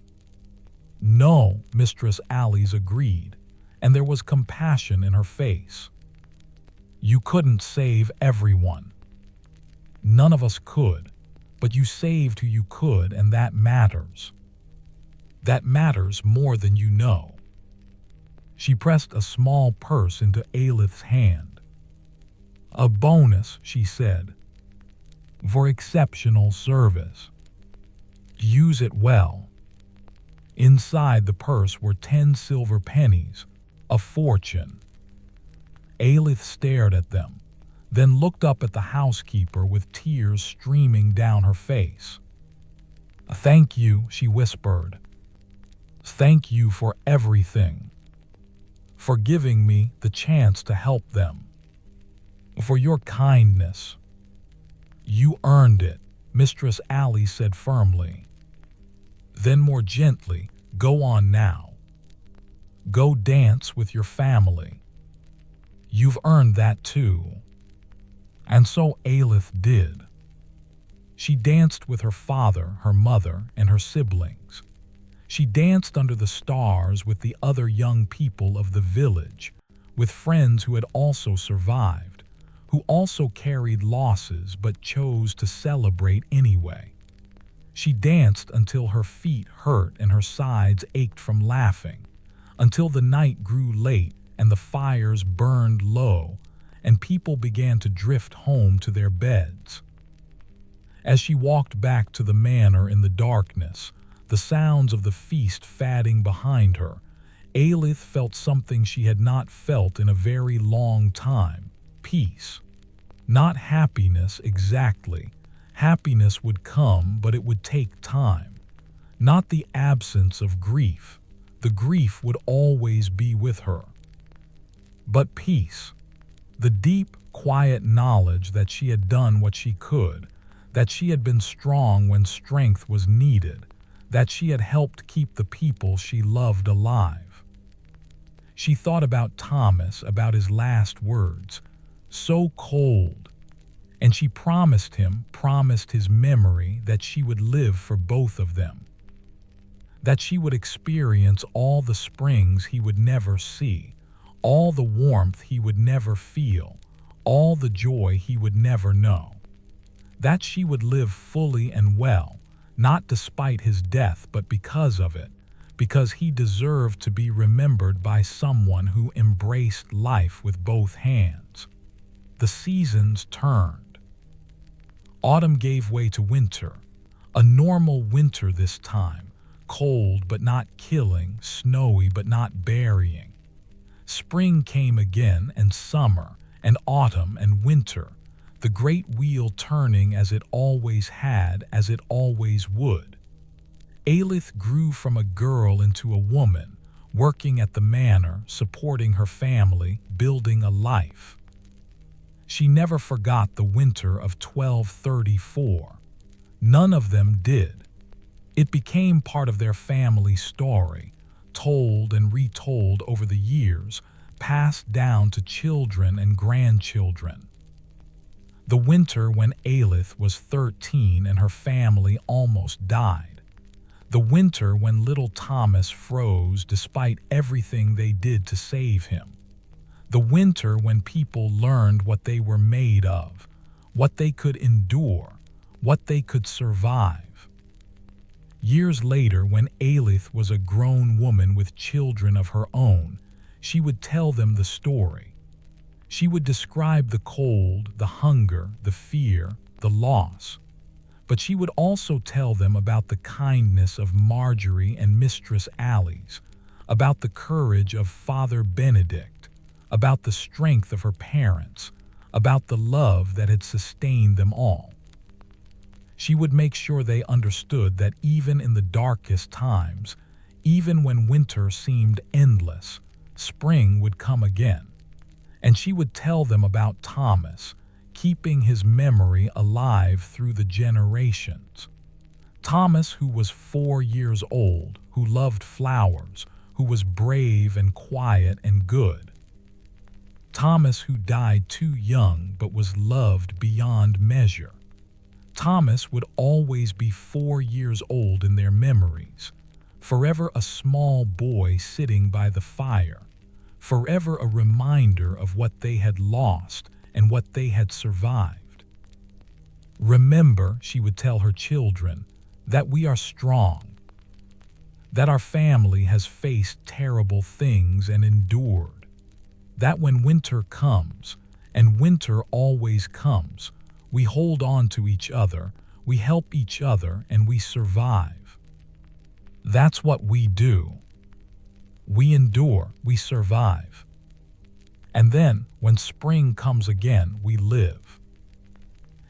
No, Mistress Alice agreed, and there was compassion in her face. You couldn't save everyone. None of us could, but you saved who you could, and that matters. That matters more than you know. She pressed a small purse into Aelith's hand. A bonus, she said, for exceptional service. Use it well. Inside the purse were 10 silver pennies, a fortune. Aelith stared at them, then looked up at the housekeeper with tears streaming down her face. Thank you, she whispered. Thank you for everything. For giving me the chance to help them. For your kindness. You earned it, Mistress Alice said firmly. Then more gently, go on now. Go dance with your family. You've earned that too. And so Aelith did. She danced with her father, her mother, and her siblings. She danced under the stars with the other young people of the village, with friends who had also survived, who also carried losses but chose to celebrate anyway. She danced until her feet hurt and her sides ached from laughing, until the night grew late and the fires burned low and people began to drift home to their beds. As she walked back to the manor in the darkness, the sounds of the feast fading behind her, Aelith felt something she had not felt in a very long time: peace. Not happiness exactly. Happiness would come, but it would take time. Not the absence of grief. The grief would always be with her. But peace. The deep, quiet knowledge that she had done what she could, that she had been strong when strength was needed, that she had helped keep the people she loved alive. She thought about Thomas, about his last words, so cold, and she promised his memory that she would live for both of them, that she would experience all the springs he would never see, all the warmth he would never feel, all the joy he would never know, that she would live fully and well, not despite his death but because of it, because he deserved to be remembered by someone who embraced life with both hands. The seasons turned. Autumn gave way to winter, a normal winter this time, cold but not killing, snowy but not burying. Spring came again, and summer, and autumn, and winter, the great wheel turning as it always had, as it always would. Aelith grew from a girl into a woman, working at the manor, supporting her family, building a life. She never forgot the winter of 1234. None of them did. It became part of their family story, told and retold over the years, passed down to children and grandchildren. The winter when Aelith was 13 and her family almost died. The winter when little Thomas froze despite everything they did to save him. The winter when people learned what they were made of, what they could endure, what they could survive. Years later, when Aelith was a grown woman with children of her own, she would tell them the story. She would describe the cold, the hunger, the fear, the loss. But she would also tell them about the kindness of Marjorie and Mistress Alice, about the courage of Father Benedict, about the strength of her parents, about the love that had sustained them all. She would make sure they understood that even in the darkest times, even when winter seemed endless, spring would come again. And she would tell them about Thomas, keeping his memory alive through the generations. Thomas, who was 4 years old, who loved flowers, who was brave and quiet and good. Thomas, who died too young but was loved beyond measure. Thomas would always be 4 years old in their memories, forever a small boy sitting by the fire, forever a reminder of what they had lost and what they had survived. Remember, she would tell her children, that we are strong, that our family has faced terrible things and endured, that when winter comes, and winter always comes, we hold on to each other, we help each other, and we survive. That's what we do. We endure, we survive. And then, when spring comes again, we live.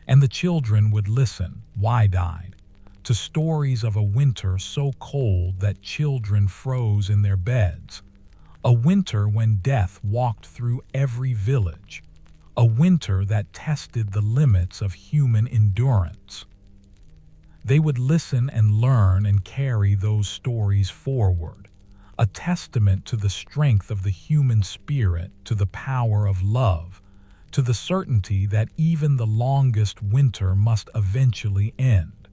And the children would listen, wide-eyed, to stories of a winter so cold that children froze in their beds, a winter when death walked through every village, a winter that tested the limits of human endurance. They would listen and learn and carry those stories forward, a testament to the strength of the human spirit, to the power of love, to the certainty that even the longest winter must eventually end.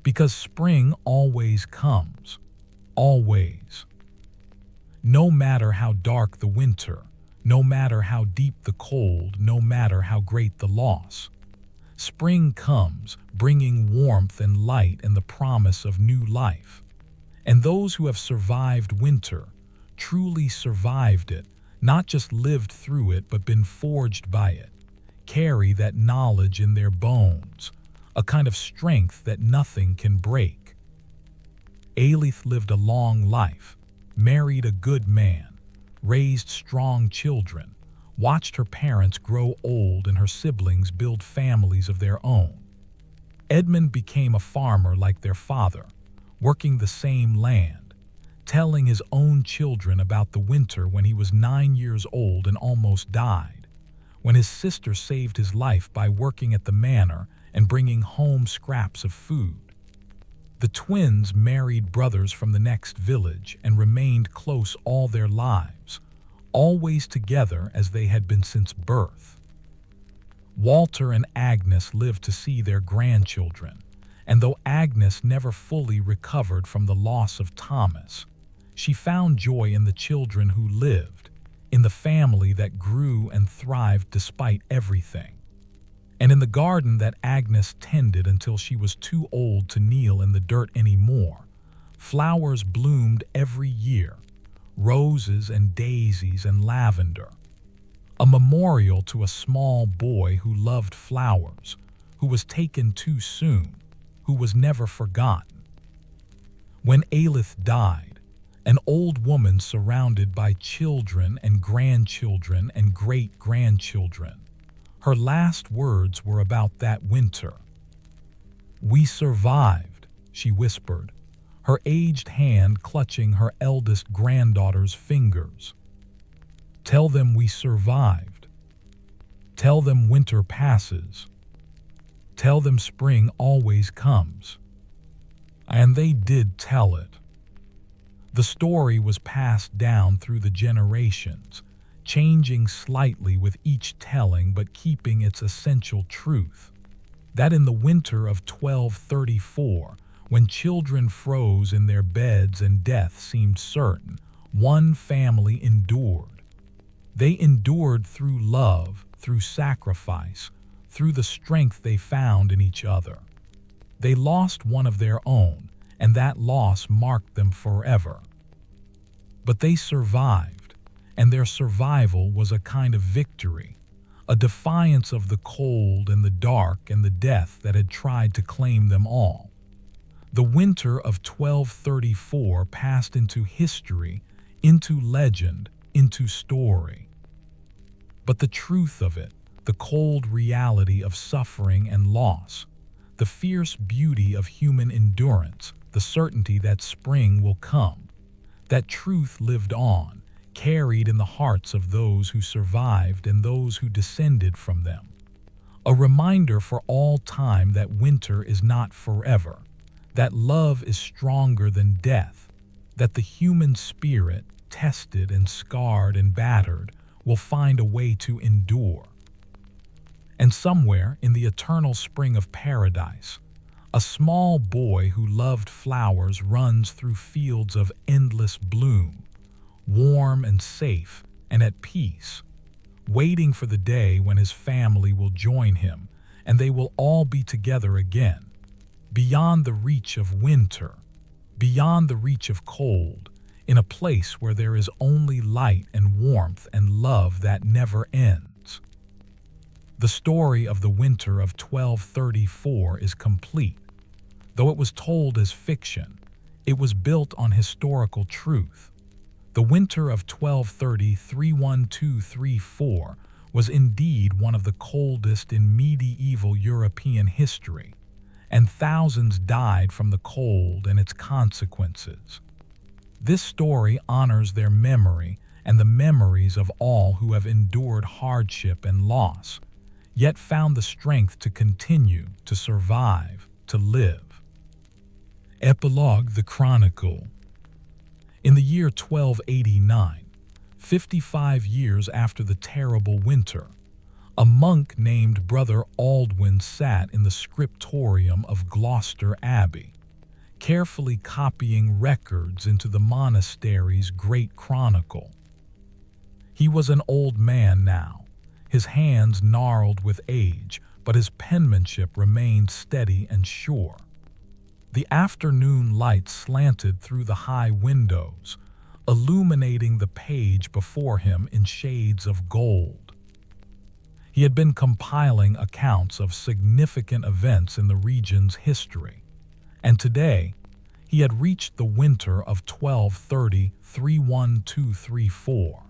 Because spring always comes, always. No matter how dark the winter, no matter how deep the cold, no matter how great the loss, spring comes, bringing warmth and light and the promise of new life. And those who have survived winter, truly survived it, not just lived through it but been forged by it, carry that knowledge in their bones, a kind of strength that nothing can break. Alith lived a long life, married a good man, raised strong children, watched her parents grow old and her siblings build families of their own. Edmund became a farmer like their father, working the same land, telling his own children about the winter when he was 9 years old and almost died, when his sister saved his life by working at the manor and bringing home scraps of food. The twins married brothers from the next village and remained close all their lives, always together as they had been since birth. Walter and Agnes lived to see their grandchildren, and though Agnes never fully recovered from the loss of Thomas, she found joy in the children who lived, in the family that grew and thrived despite everything, and in the garden that Agnes tended until she was too old to kneel in the dirt anymore. Flowers bloomed every year, roses and daisies and lavender, a memorial to a small boy who loved flowers, who was taken too soon, who was never forgotten. When Alith died, an old woman surrounded by children and grandchildren and great-grandchildren, her last words were about that winter. "We survived," she whispered, her aged hand clutching her eldest granddaughter's fingers. "Tell them we survived. Tell them winter passes. Tell them spring always comes." And they did tell it. The story was passed down through the generations, changing slightly with each telling but keeping its essential truth, that in the winter of 1234, when children froze in their beds and death seemed certain, one family endured. They endured through love, through sacrifice, through the strength they found in each other. They lost one of their own, and that loss marked them forever. But they survived, and their survival was a kind of victory, a defiance of the cold and the dark and the death that had tried to claim them all. The winter of 1234 passed into history, into legend, into story. But the truth of it, the cold reality of suffering and loss, the fierce beauty of human endurance, the certainty that spring will come, that truth lived on, carried in the hearts of those who survived and those who descended from them. A reminder for all time that winter is not forever, that love is stronger than death, that the human spirit, tested and scarred and battered, will find a way to endure. And And somewhere in the eternal spring of paradise, a small boy who loved flowers runs through fields of endless bloom, warm and safe and at peace, waiting for the day when his family will join him and they will all be together again, beyond the reach of winter, beyond the reach of cold, in a place where there is only light and warmth and love that never ends. The story of the winter of 1234 is complete. Though it was told as fiction, it was built on historical truth. The winter of 1230-31234 was indeed one of the coldest in medieval European history, and thousands died from the cold and its consequences. This story honors their memory and the memories of all who have endured hardship and loss, yet found the strength to continue, to survive, to live. Epilogue: The Chronicle. In the year 1289, 55 years after the terrible winter, a monk named Brother Aldwin sat in the scriptorium of Gloucester Abbey, carefully copying records into the monastery's great chronicle. He was an old man now, his hands gnarled with age, but his penmanship remained steady and sure. The afternoon light slanted through the high windows, illuminating the page before him in shades of gold. He had been compiling accounts of significant events in the region's history, and today he had reached the winter of 1230-31234.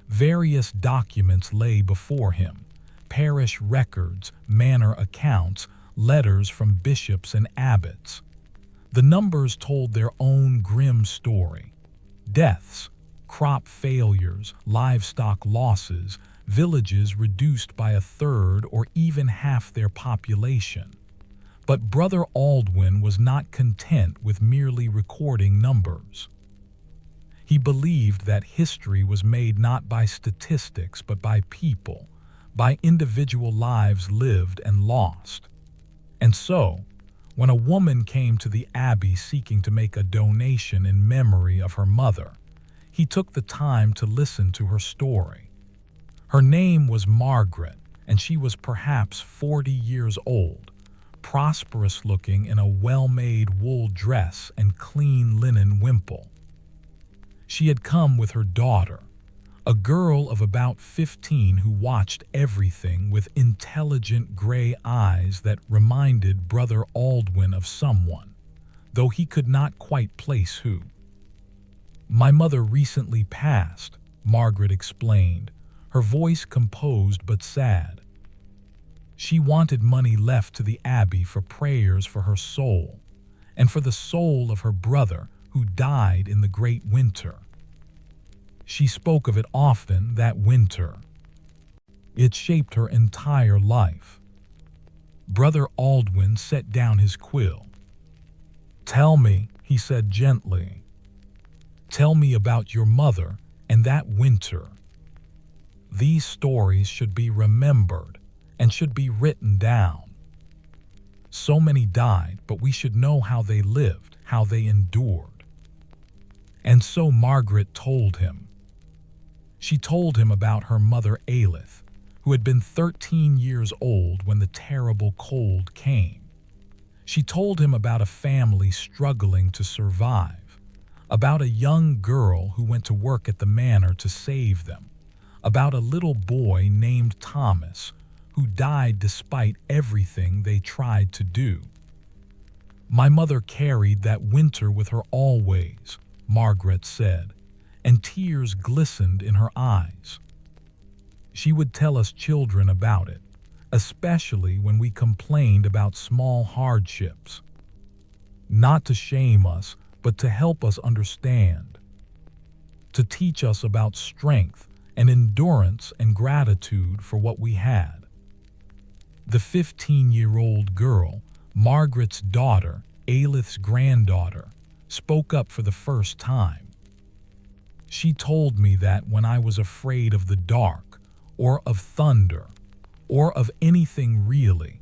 Various documents lay before him: parish records, manor accounts, letters from bishops and abbots. The numbers told their own grim story: deaths, crop failures, livestock losses, villages reduced by a third or even half their population. But Brother Aldwin was not content with merely recording numbers. He believed that history was made not by statistics but by people, by individual lives lived and lost. And so, when a woman came to the abbey seeking to make a donation in memory of her mother, he took the time to listen to her story. Her name was Margaret, and she was perhaps 40 years old, prosperous-looking in a well-made wool dress and clean linen wimple. She had come with her daughter, a girl of about 15 who watched everything with intelligent gray eyes that reminded Brother Aldwin of someone, though he could not quite place who. "My mother recently passed," Margaret explained, her voice composed but sad. "She wanted money left to the abbey for prayers for her soul, and for the soul of her brother who died in the great winter. She spoke of it often that winter. It shaped her entire life." Brother Aldwin set down his quill. "Tell me," he said gently. "Tell me about your mother and that winter. These stories should be remembered and should be written down. So many died, but we should know how they lived, how they endured." And so Margaret told him. She told him about her mother Aelith, who had been 13 years old when the terrible cold came. She told him about a family struggling to survive, about a young girl who went to work at the manor to save them, about a little boy named Thomas who died despite everything they tried to do. "My mother carried that winter with her always," Margaret said, and tears glistened in her eyes. "She would tell us children about it, especially when we complained about small hardships. Not to shame us, but to help us understand. To teach us about strength and endurance and gratitude for what we had." The 15-year-old girl, Margaret's daughter, Aelith's granddaughter, spoke up for the first time. "She told me that when I was afraid of the dark, or of thunder, or of anything really.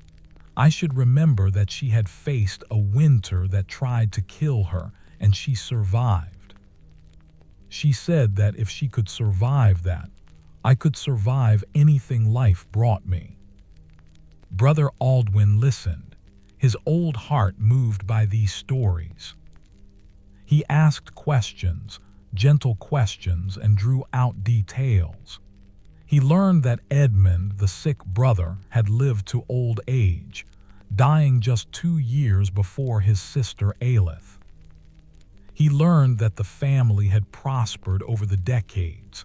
I should remember that she had faced a winter that tried to kill her, and she survived. She said that if she could survive that, I could survive anything life brought me. Brother Aldwin listened, his old heart moved by these stories. He asked questions, gentle questions, and drew out details. He learned that Edmund, the sick brother, had lived to old age, dying just 2 years before his sister Aelith. He learned that the family had prospered over the decades,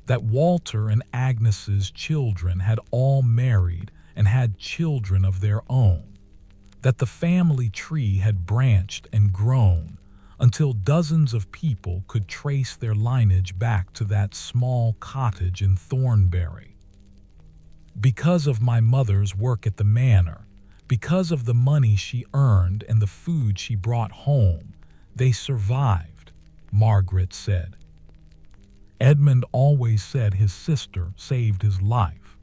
that Walter and Agnes's children had all married and had children of their own, that the family tree had branched and grown until dozens of people could trace their lineage back to that small cottage in Thornbury. Because of my mother's work at the manor, because of the money she earned and the food she brought home, they survived, Margaret said. Edmund always said his sister saved his life.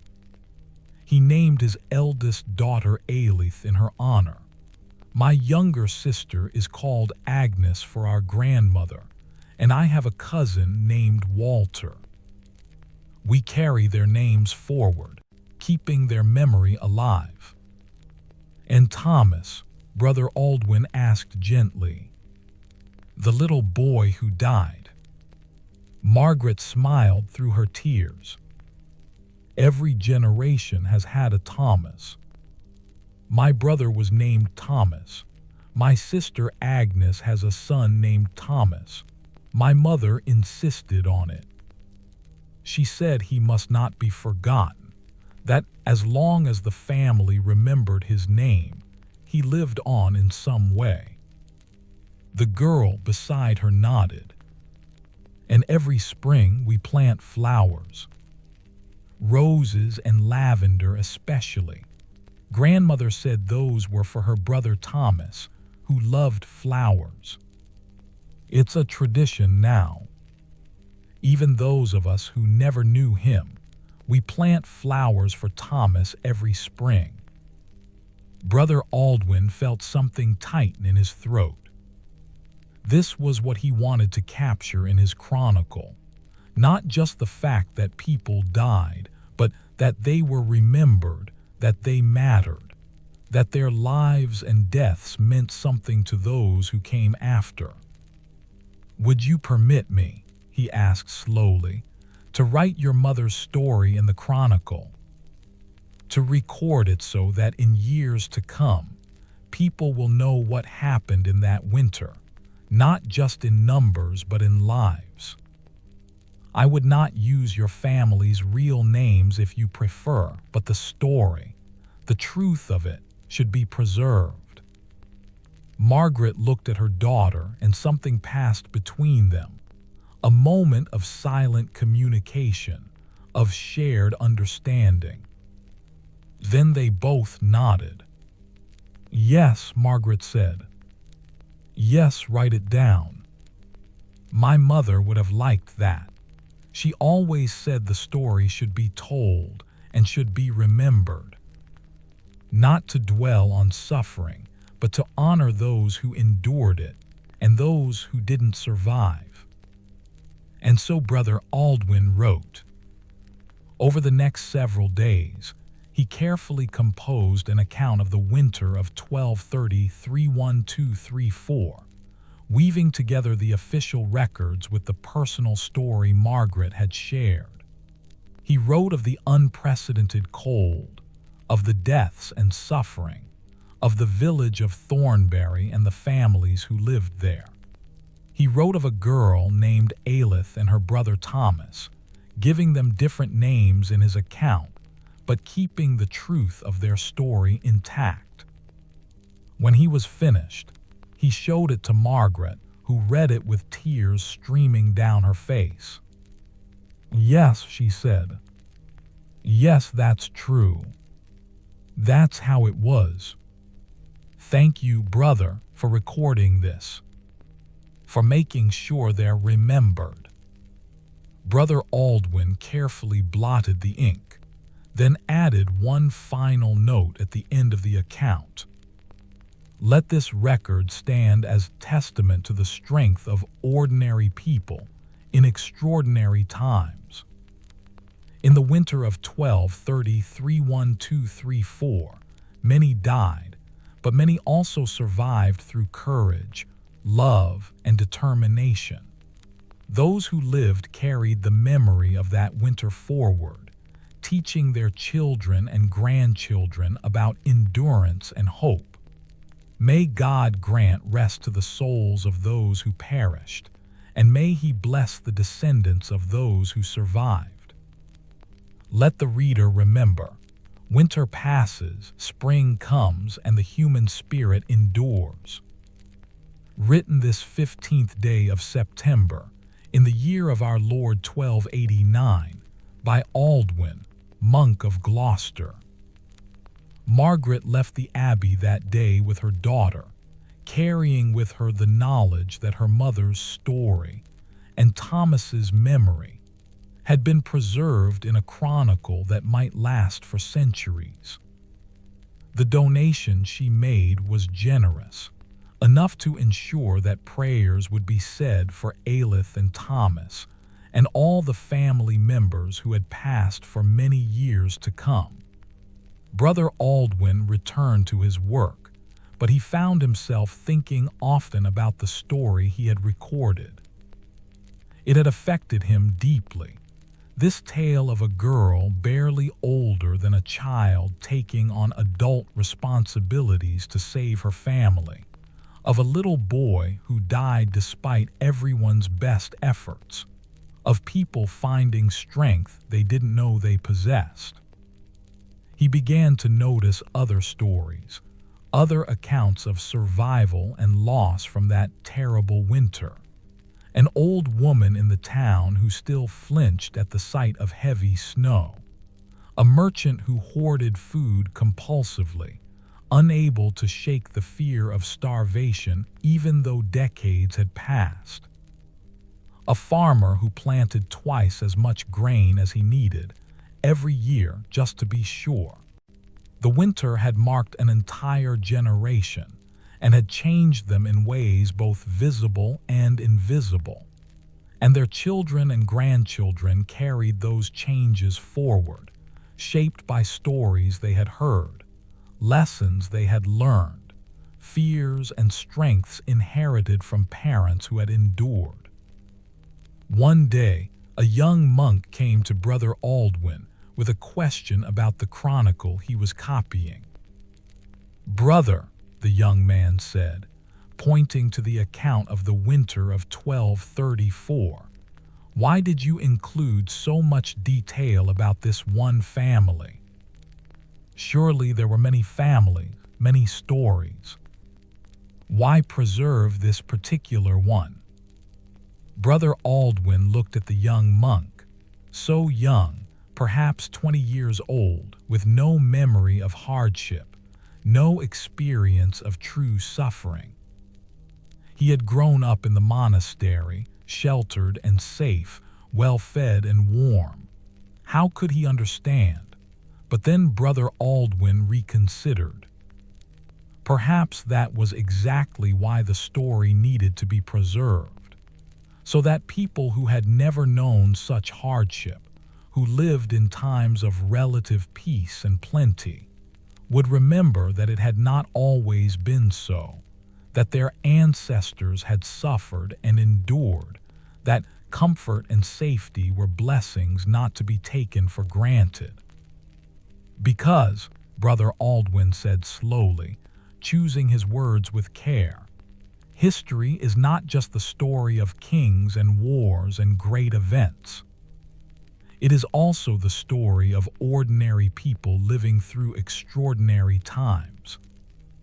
He named his eldest daughter Aelith in her honor. My younger sister is called Agnes for our grandmother, and I have a cousin named Walter. We carry their names forward, keeping their memory alive. And Thomas, Brother Aldwin asked gently, the little boy who died. Margaret smiled through her tears. Every generation has had a Thomas. My brother was named Thomas. My sister Agnes has a son named Thomas. My mother insisted on it. She said he must not be forgotten, that as long as the family remembered his name, he lived on in some way. The girl beside her nodded. And every spring we plant flowers. Roses and lavender especially. Grandmother said those were for her brother Thomas, who loved flowers. It's a tradition now. Even those of us who never knew him, we plant flowers for Thomas every spring. Brother Aldwin felt something tighten in his throat. This was what he wanted to capture in his chronicle. Not just the fact that people died, but that they were remembered, that they mattered, that their lives and deaths meant something to those who came after. Would you permit me, he asked slowly, to write your mother's story in the chronicle? To record it so that in years to come, people will know what happened in that winter, not just in numbers but in lives. I would not use your family's real names if you prefer, but the story, the truth of it, should be preserved. Margaret looked at her daughter, and something passed between them, a moment of silent communication, of shared understanding. Then they both nodded. Yes, Margaret said. Yes, write it down. My mother would have liked that. She always said the story should be told and should be remembered. Not to dwell on suffering, but to honor those who endured it and those who didn't survive. And so Brother Aldwin wrote. Over the next several days, he carefully composed an account of the winter of 1230-31234, weaving together the official records with the personal story Margaret had shared. He wrote of the unprecedented cold, of the deaths and suffering, of the village of Thornbury and the families who lived there. He wrote of a girl named Aelith and her brother Thomas, giving them different names in his account, but keeping the truth of their story intact. When he was finished, he showed it to Margaret, who read it with tears streaming down her face. Yes, she said. Yes, that's true. That's how it was. Thank you, brother, for recording this, for making sure they're remembered. Brother Aldwin carefully blotted the ink. then added one final note at the end of the account. Let this record stand as testament to the strength of ordinary people in extraordinary times. In the winter of 1233-1234, many died, but many also survived through courage, love, and determination. Those who lived carried the memory of that winter forward, teaching their children and grandchildren about endurance and hope. May God grant rest to the souls of those who perished, and may He bless the descendants of those who survived. Let the reader remember, winter passes, spring comes, and the human spirit endures. Written this 15th day of September, in the year of our Lord 1289, by Aldwin, monk of Gloucester. Margaret left the abbey that day with her daughter, carrying with her the knowledge that her mother's story and Thomas's memory had been preserved in a chronicle that might last for centuries. The donation she made was generous, enough to ensure that prayers would be said for Aelith and Thomas and all the family members who had passed for many years to come. Brother Aldwin returned to his work, but he found himself thinking often about the story he had recorded. It had affected him deeply. This tale of a girl barely older than a child taking on adult responsibilities to save her family, of a little boy who died despite everyone's best efforts, of people finding strength they didn't know they possessed. He began to notice other stories, other accounts of survival and loss from that terrible winter. An old woman in the town who still flinched at the sight of heavy snow. A merchant who hoarded food compulsively, unable to shake the fear of starvation even though decades had passed. A farmer who planted twice as much grain as he needed every year just to be sure. The winter had marked an entire generation and had changed them in ways both visible and invisible. And their children and grandchildren carried those changes forward, shaped by stories they had heard, lessons they had learned, fears and strengths inherited from parents who had endured. One day, a young monk came to Brother Aldwin with a question about the chronicle he was copying. "Brother," the young man said, pointing to the account of the winter of 1234, "why did you include so much detail about this one family? Surely there were many families, many stories. Why preserve this particular one?" Brother Aldwin looked at the young monk, so young, perhaps 20 years old, with no memory of hardship, no experience of true suffering. He had grown up in the monastery, sheltered and safe, well-fed and warm. How could he understand? But then Brother Aldwin reconsidered. Perhaps that was exactly why the story needed to be preserved, so that people who had never known such hardship, who lived in times of relative peace and plenty, would remember that it had not always been so, that their ancestors had suffered and endured, that comfort and safety were blessings not to be taken for granted. Because, Brother Aldwin said slowly, choosing his words with care, history is not just the story of kings and wars and great events. It is also the story of ordinary people living through extraordinary times.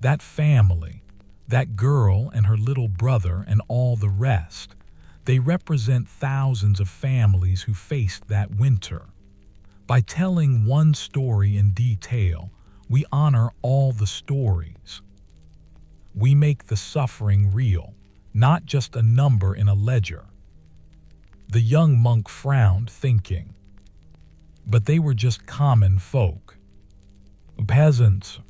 That family, that girl and her little brother and all the rest, they represent thousands of families who faced that winter. By telling one story in detail, we honor all the stories. We make the suffering real, not just a number in a ledger. The young monk frowned, thinking. But they were just common folk. Peasants.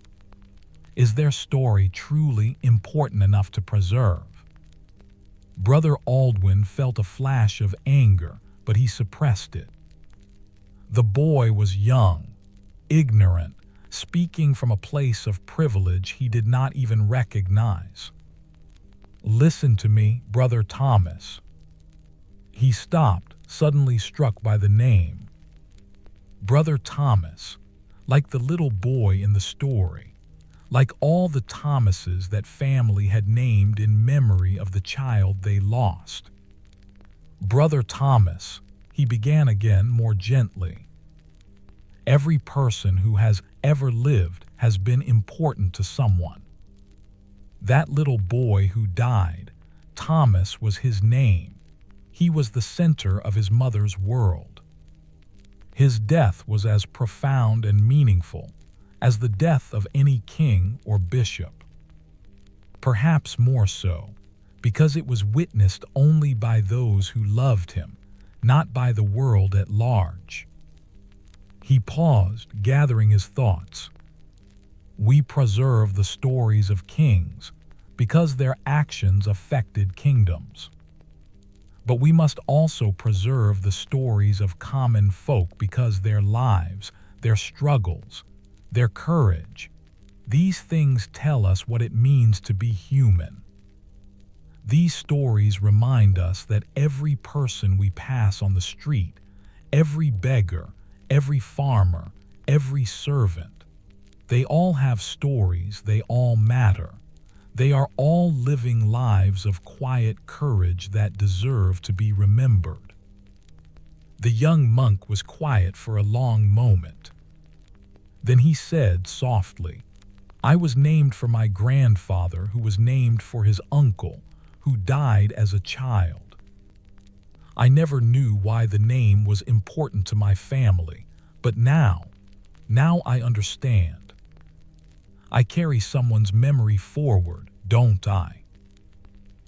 Is their story truly important enough to preserve? Brother Aldwin felt a flash of anger, but he suppressed it. The boy was young, ignorant, speaking from a place of privilege he did not even recognize. Listen to me, Brother Thomas. He stopped, suddenly struck by the name. Brother Thomas, like the little boy in the story, like all the Thomases that family had named in memory of the child they lost. Brother Thomas, he began again more gently. Every person who has ever lived has been important to someone. That little boy who died, Thomas was his name. He was the center of his mother's world. His death was as profound and meaningful as the death of any king or bishop. Perhaps more so, because it was witnessed only by those who loved him, not by the world at large. He paused, gathering his thoughts. We preserve the stories of kings because their actions affected kingdoms. But we must also preserve the stories of common folk because their lives, their struggles, their courage, these things tell us what it means to be human. These stories remind us that every person we pass on the street, every beggar, every farmer, every servant, they all have stories, they all matter. They are all living lives of quiet courage that deserve to be remembered. The young monk was quiet for a long moment. Then he said softly, I was named for my grandfather, who was named for his uncle, who died as a child. I never knew why the name was important to my family, but now I understand. I carry someone's memory forward, don't I?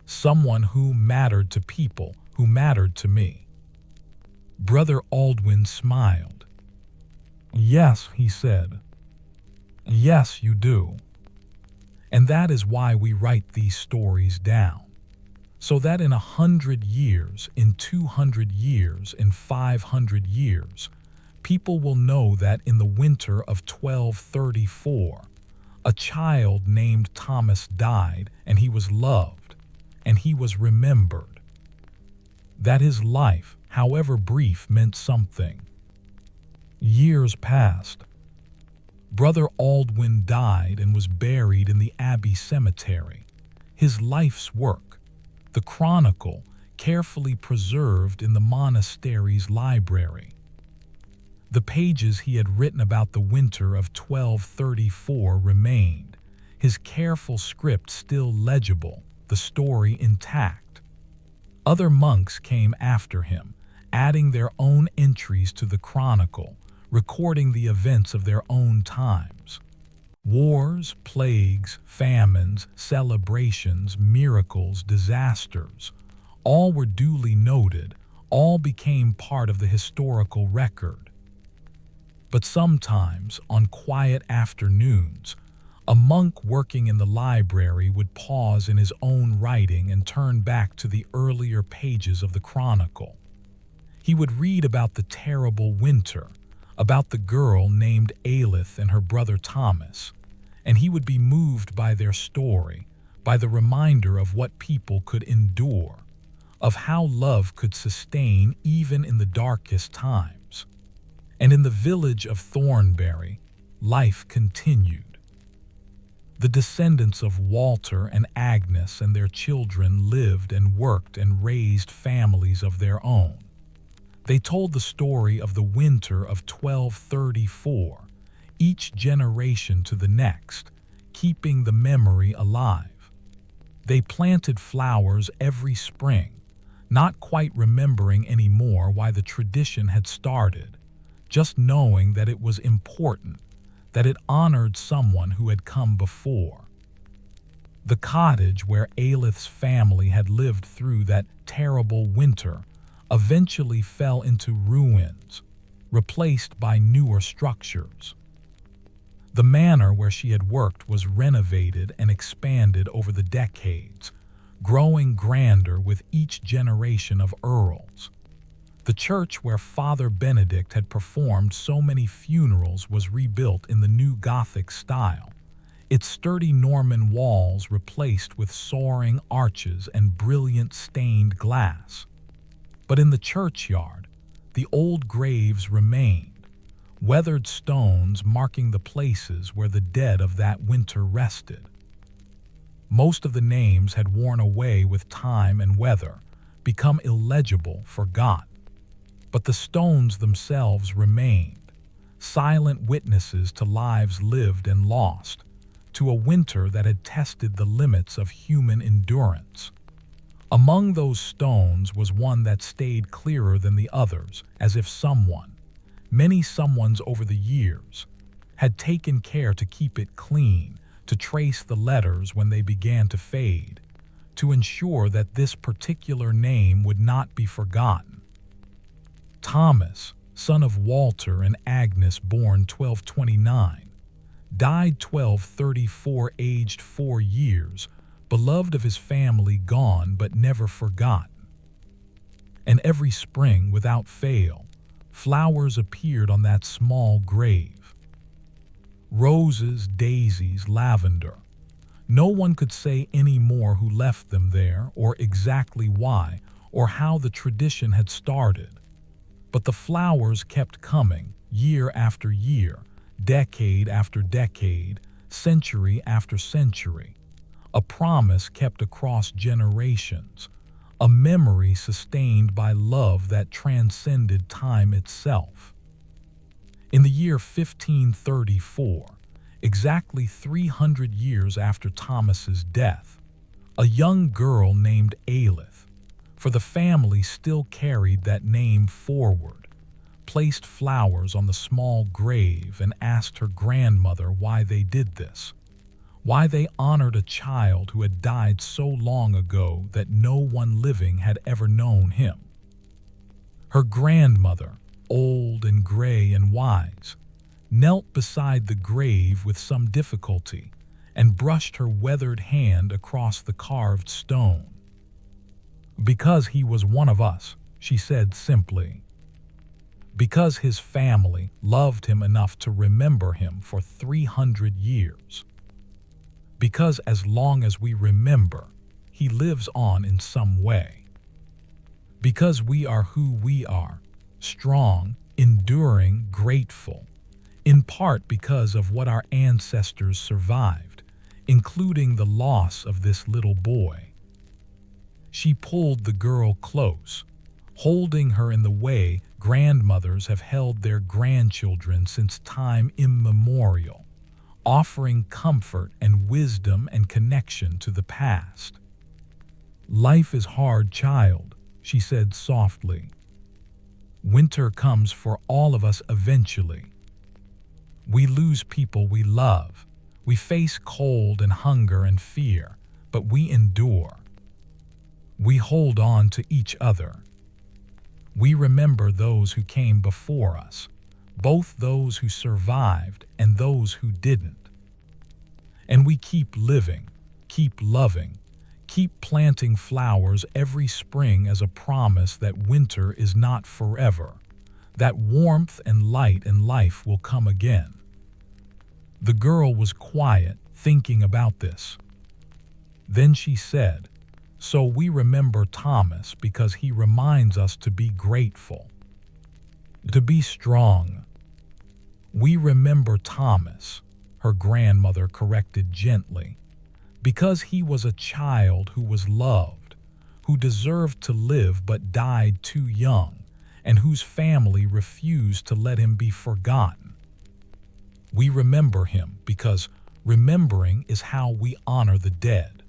Someone who mattered to people, who mattered to me. Brother Aldwin smiled. Yes, he said. Yes, you do. And that is why we write these stories down. So that in 100 years, in 200 years, in 500 years, people will know that in the winter of 1234, a child named Thomas died, and he was loved, and he was remembered. That his life, however brief, meant something. Years passed. Brother Aldwin died and was buried in the Abbey Cemetery. His life's work, the chronicle, carefully preserved in the monastery's library. The pages he had written about the winter of 1234 remained, his careful script still legible, the story intact. Other monks came after him, adding their own entries to the chronicle, recording the events of their own times. Wars, plagues, famines, celebrations, miracles, disasters, all were duly noted, all became part of the historical record. But sometimes, on quiet afternoons, a monk working in the library would pause in his own writing and turn back to the earlier pages of the chronicle. He would read about the terrible winter, about the girl named Aelith and her brother Thomas, and he would be moved by their story, by the reminder of what people could endure, of how love could sustain even in the darkest times. And in the village of Thornbury, life continued. The descendants of Walter and Agnes and their children lived and worked and raised families of their own. They told the story of the winter of 1234, each generation to the next, keeping the memory alive. They planted flowers every spring, not quite remembering anymore why the tradition had started, just knowing that it was important, that it honored someone who had come before. The cottage where Aelith's family had lived through that terrible winter eventually fell into ruins, replaced by newer structures. The manor where she had worked was renovated and expanded over the decades, growing grander with each generation of earls. The church where Father Benedict had performed so many funerals was rebuilt in the new Gothic style, its sturdy Norman walls replaced with soaring arches and brilliant stained glass. But in the churchyard, the old graves remained, weathered stones marking the places where the dead of that winter rested. Most of the names had worn away with time and weather, become illegible, forgotten. But the stones themselves remained, silent witnesses to lives lived and lost, to a winter that had tested the limits of human endurance. Among those stones was one that stayed clearer than the others, as if someone, many someones over the years, had taken care to keep it clean, to trace the letters when they began to fade, to ensure that this particular name would not be forgotten. Thomas, son of Walter and Agnes, born 1229, died 1234, aged 4 years, beloved of his family, gone but never forgotten. And every spring, without fail, flowers appeared on that small grave. Roses, daisies, lavender. No one could say any more who left them there, or exactly why, or how the tradition had started. But the flowers kept coming, year after year, decade after decade, century after century. A promise kept across generations, a memory sustained by love that transcended time itself. In the year 1534, exactly 300 years after Thomas's death, a young girl named Aelith, for the family still carried that name forward, placed flowers on the small grave and asked her grandmother why they did this, why they honored a child who had died so long ago that no one living had ever known him. Her grandmother, old and gray and wise, knelt beside the grave with some difficulty and brushed her weathered hand across the carved stone. "Because he was one of us," she said simply. "Because his family loved him enough to remember him for 300 years. Because as long as we remember, he lives on in some way. Because we are who we are, strong, enduring, grateful, in part because of what our ancestors survived, including the loss of this little boy." She pulled the girl close, holding her in the way grandmothers have held their grandchildren since time immemorial, offering comfort and wisdom and connection to the past. "Life is hard, child," she said softly. "Winter comes for all of us eventually. We lose people we love. We face cold and hunger and fear, but we endure. We hold on to each other. We remember those who came before us, both those who survived and those who didn't. And we keep living, keep loving, keep planting flowers every spring as a promise that winter is not forever, that warmth and light and life will come again." The girl was quiet, thinking about this. Then she said, "So we remember Thomas because he reminds us to be grateful, to be strong." "We remember Thomas," her grandmother corrected gently, "because he was a child who was loved, who deserved to live but died too young, and whose family refused to let him be forgotten. We remember him because remembering is how we honor the dead.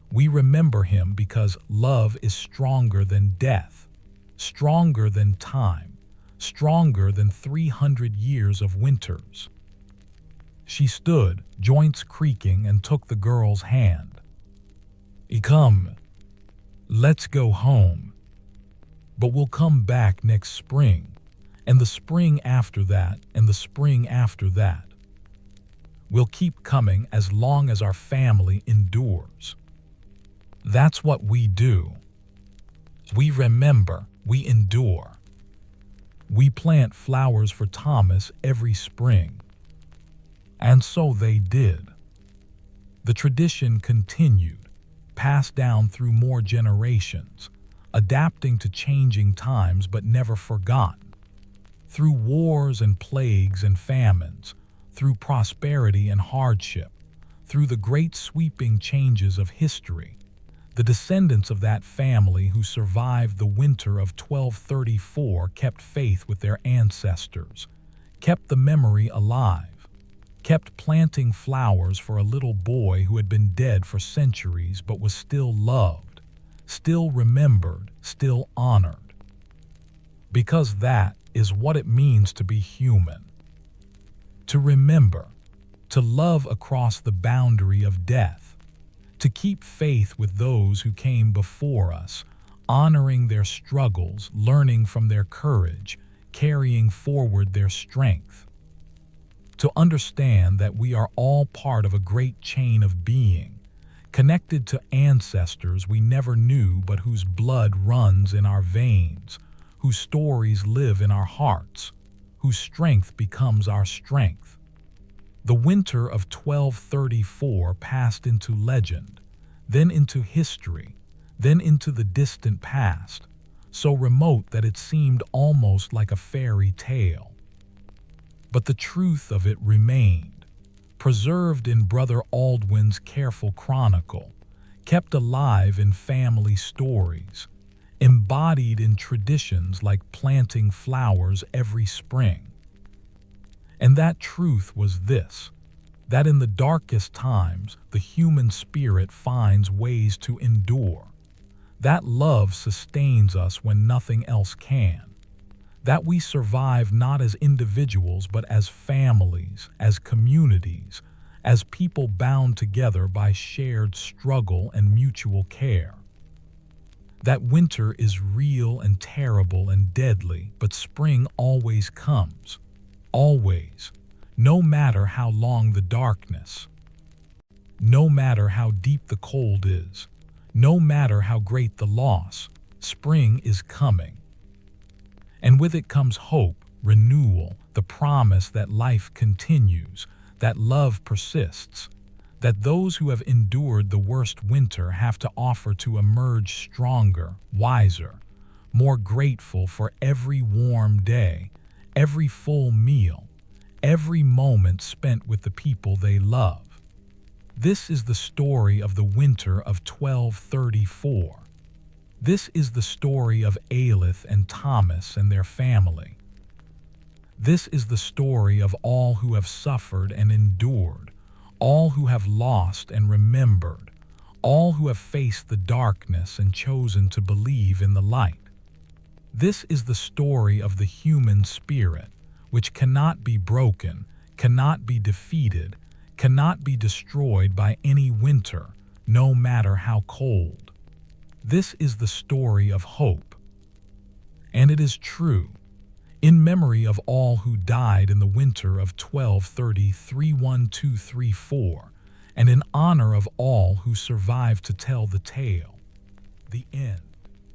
We remember him because love is stronger than death, stronger than time, stronger than 300 years of winters." She stood, joints creaking, and took the girl's hand. "Come, let's go home. But we'll come back next spring, and the spring after that, and the spring after that. Will keep coming as long as our family endures. That's what we do. We remember, we endure. We plant flowers for Thomas every spring. And so they did. The tradition continued, passed down through more generations, adapting to changing times but never forgotten. Through wars and plagues and famines, through prosperity and hardship, through the great sweeping changes of history, the descendants of that family who survived the winter of 1234 kept faith with their ancestors, kept the memory alive, kept planting flowers for a little boy who had been dead for centuries but was still loved, still remembered, still honored. Because that is what it means to be human. To remember, to love across the boundary of death, to keep faith with those who came before us, honoring their struggles, learning from their courage, carrying forward their strength. To understand that we are all part of a great chain of being, connected to ancestors we never knew but whose blood runs in our veins, whose stories live in our hearts, whose strength becomes our strength. The winter of 1234 passed into legend, then into history, then into the distant past, so remote that it seemed almost like a fairy tale. But the truth of it remained, preserved in Brother Aldwin's careful chronicle, kept alive in family stories, embodied in traditions like planting flowers every spring. And that truth was this, that in the darkest times the human spirit finds ways to endure, that love sustains us when nothing else can, that we survive not as individuals but as families, as communities, as people bound together by shared struggle and mutual care. That winter is real and terrible and deadly, but spring always comes. Always. No matter how long the darkness. No matter how deep the cold is. No matter how great the loss. Spring is coming. And with it comes hope, renewal, the promise that life continues, that love persists, that those who have endured the worst winter have to offer to emerge stronger, wiser, more grateful for every warm day, every full meal, every moment spent with the people they love. This is the story of the winter of 1234. This is the story of Aelith and Thomas and their family. This is the story of all who have suffered and endured, all who have lost and remembered, all who have faced the darkness and chosen to believe in the light. This is the story of the human spirit, which cannot be broken, cannot be defeated, cannot be destroyed by any winter, no matter how cold. This is the story of hope. And it is true. In memory of all who died in the winter of 1233-1234, and in honor of all who survived to tell the tale. The end.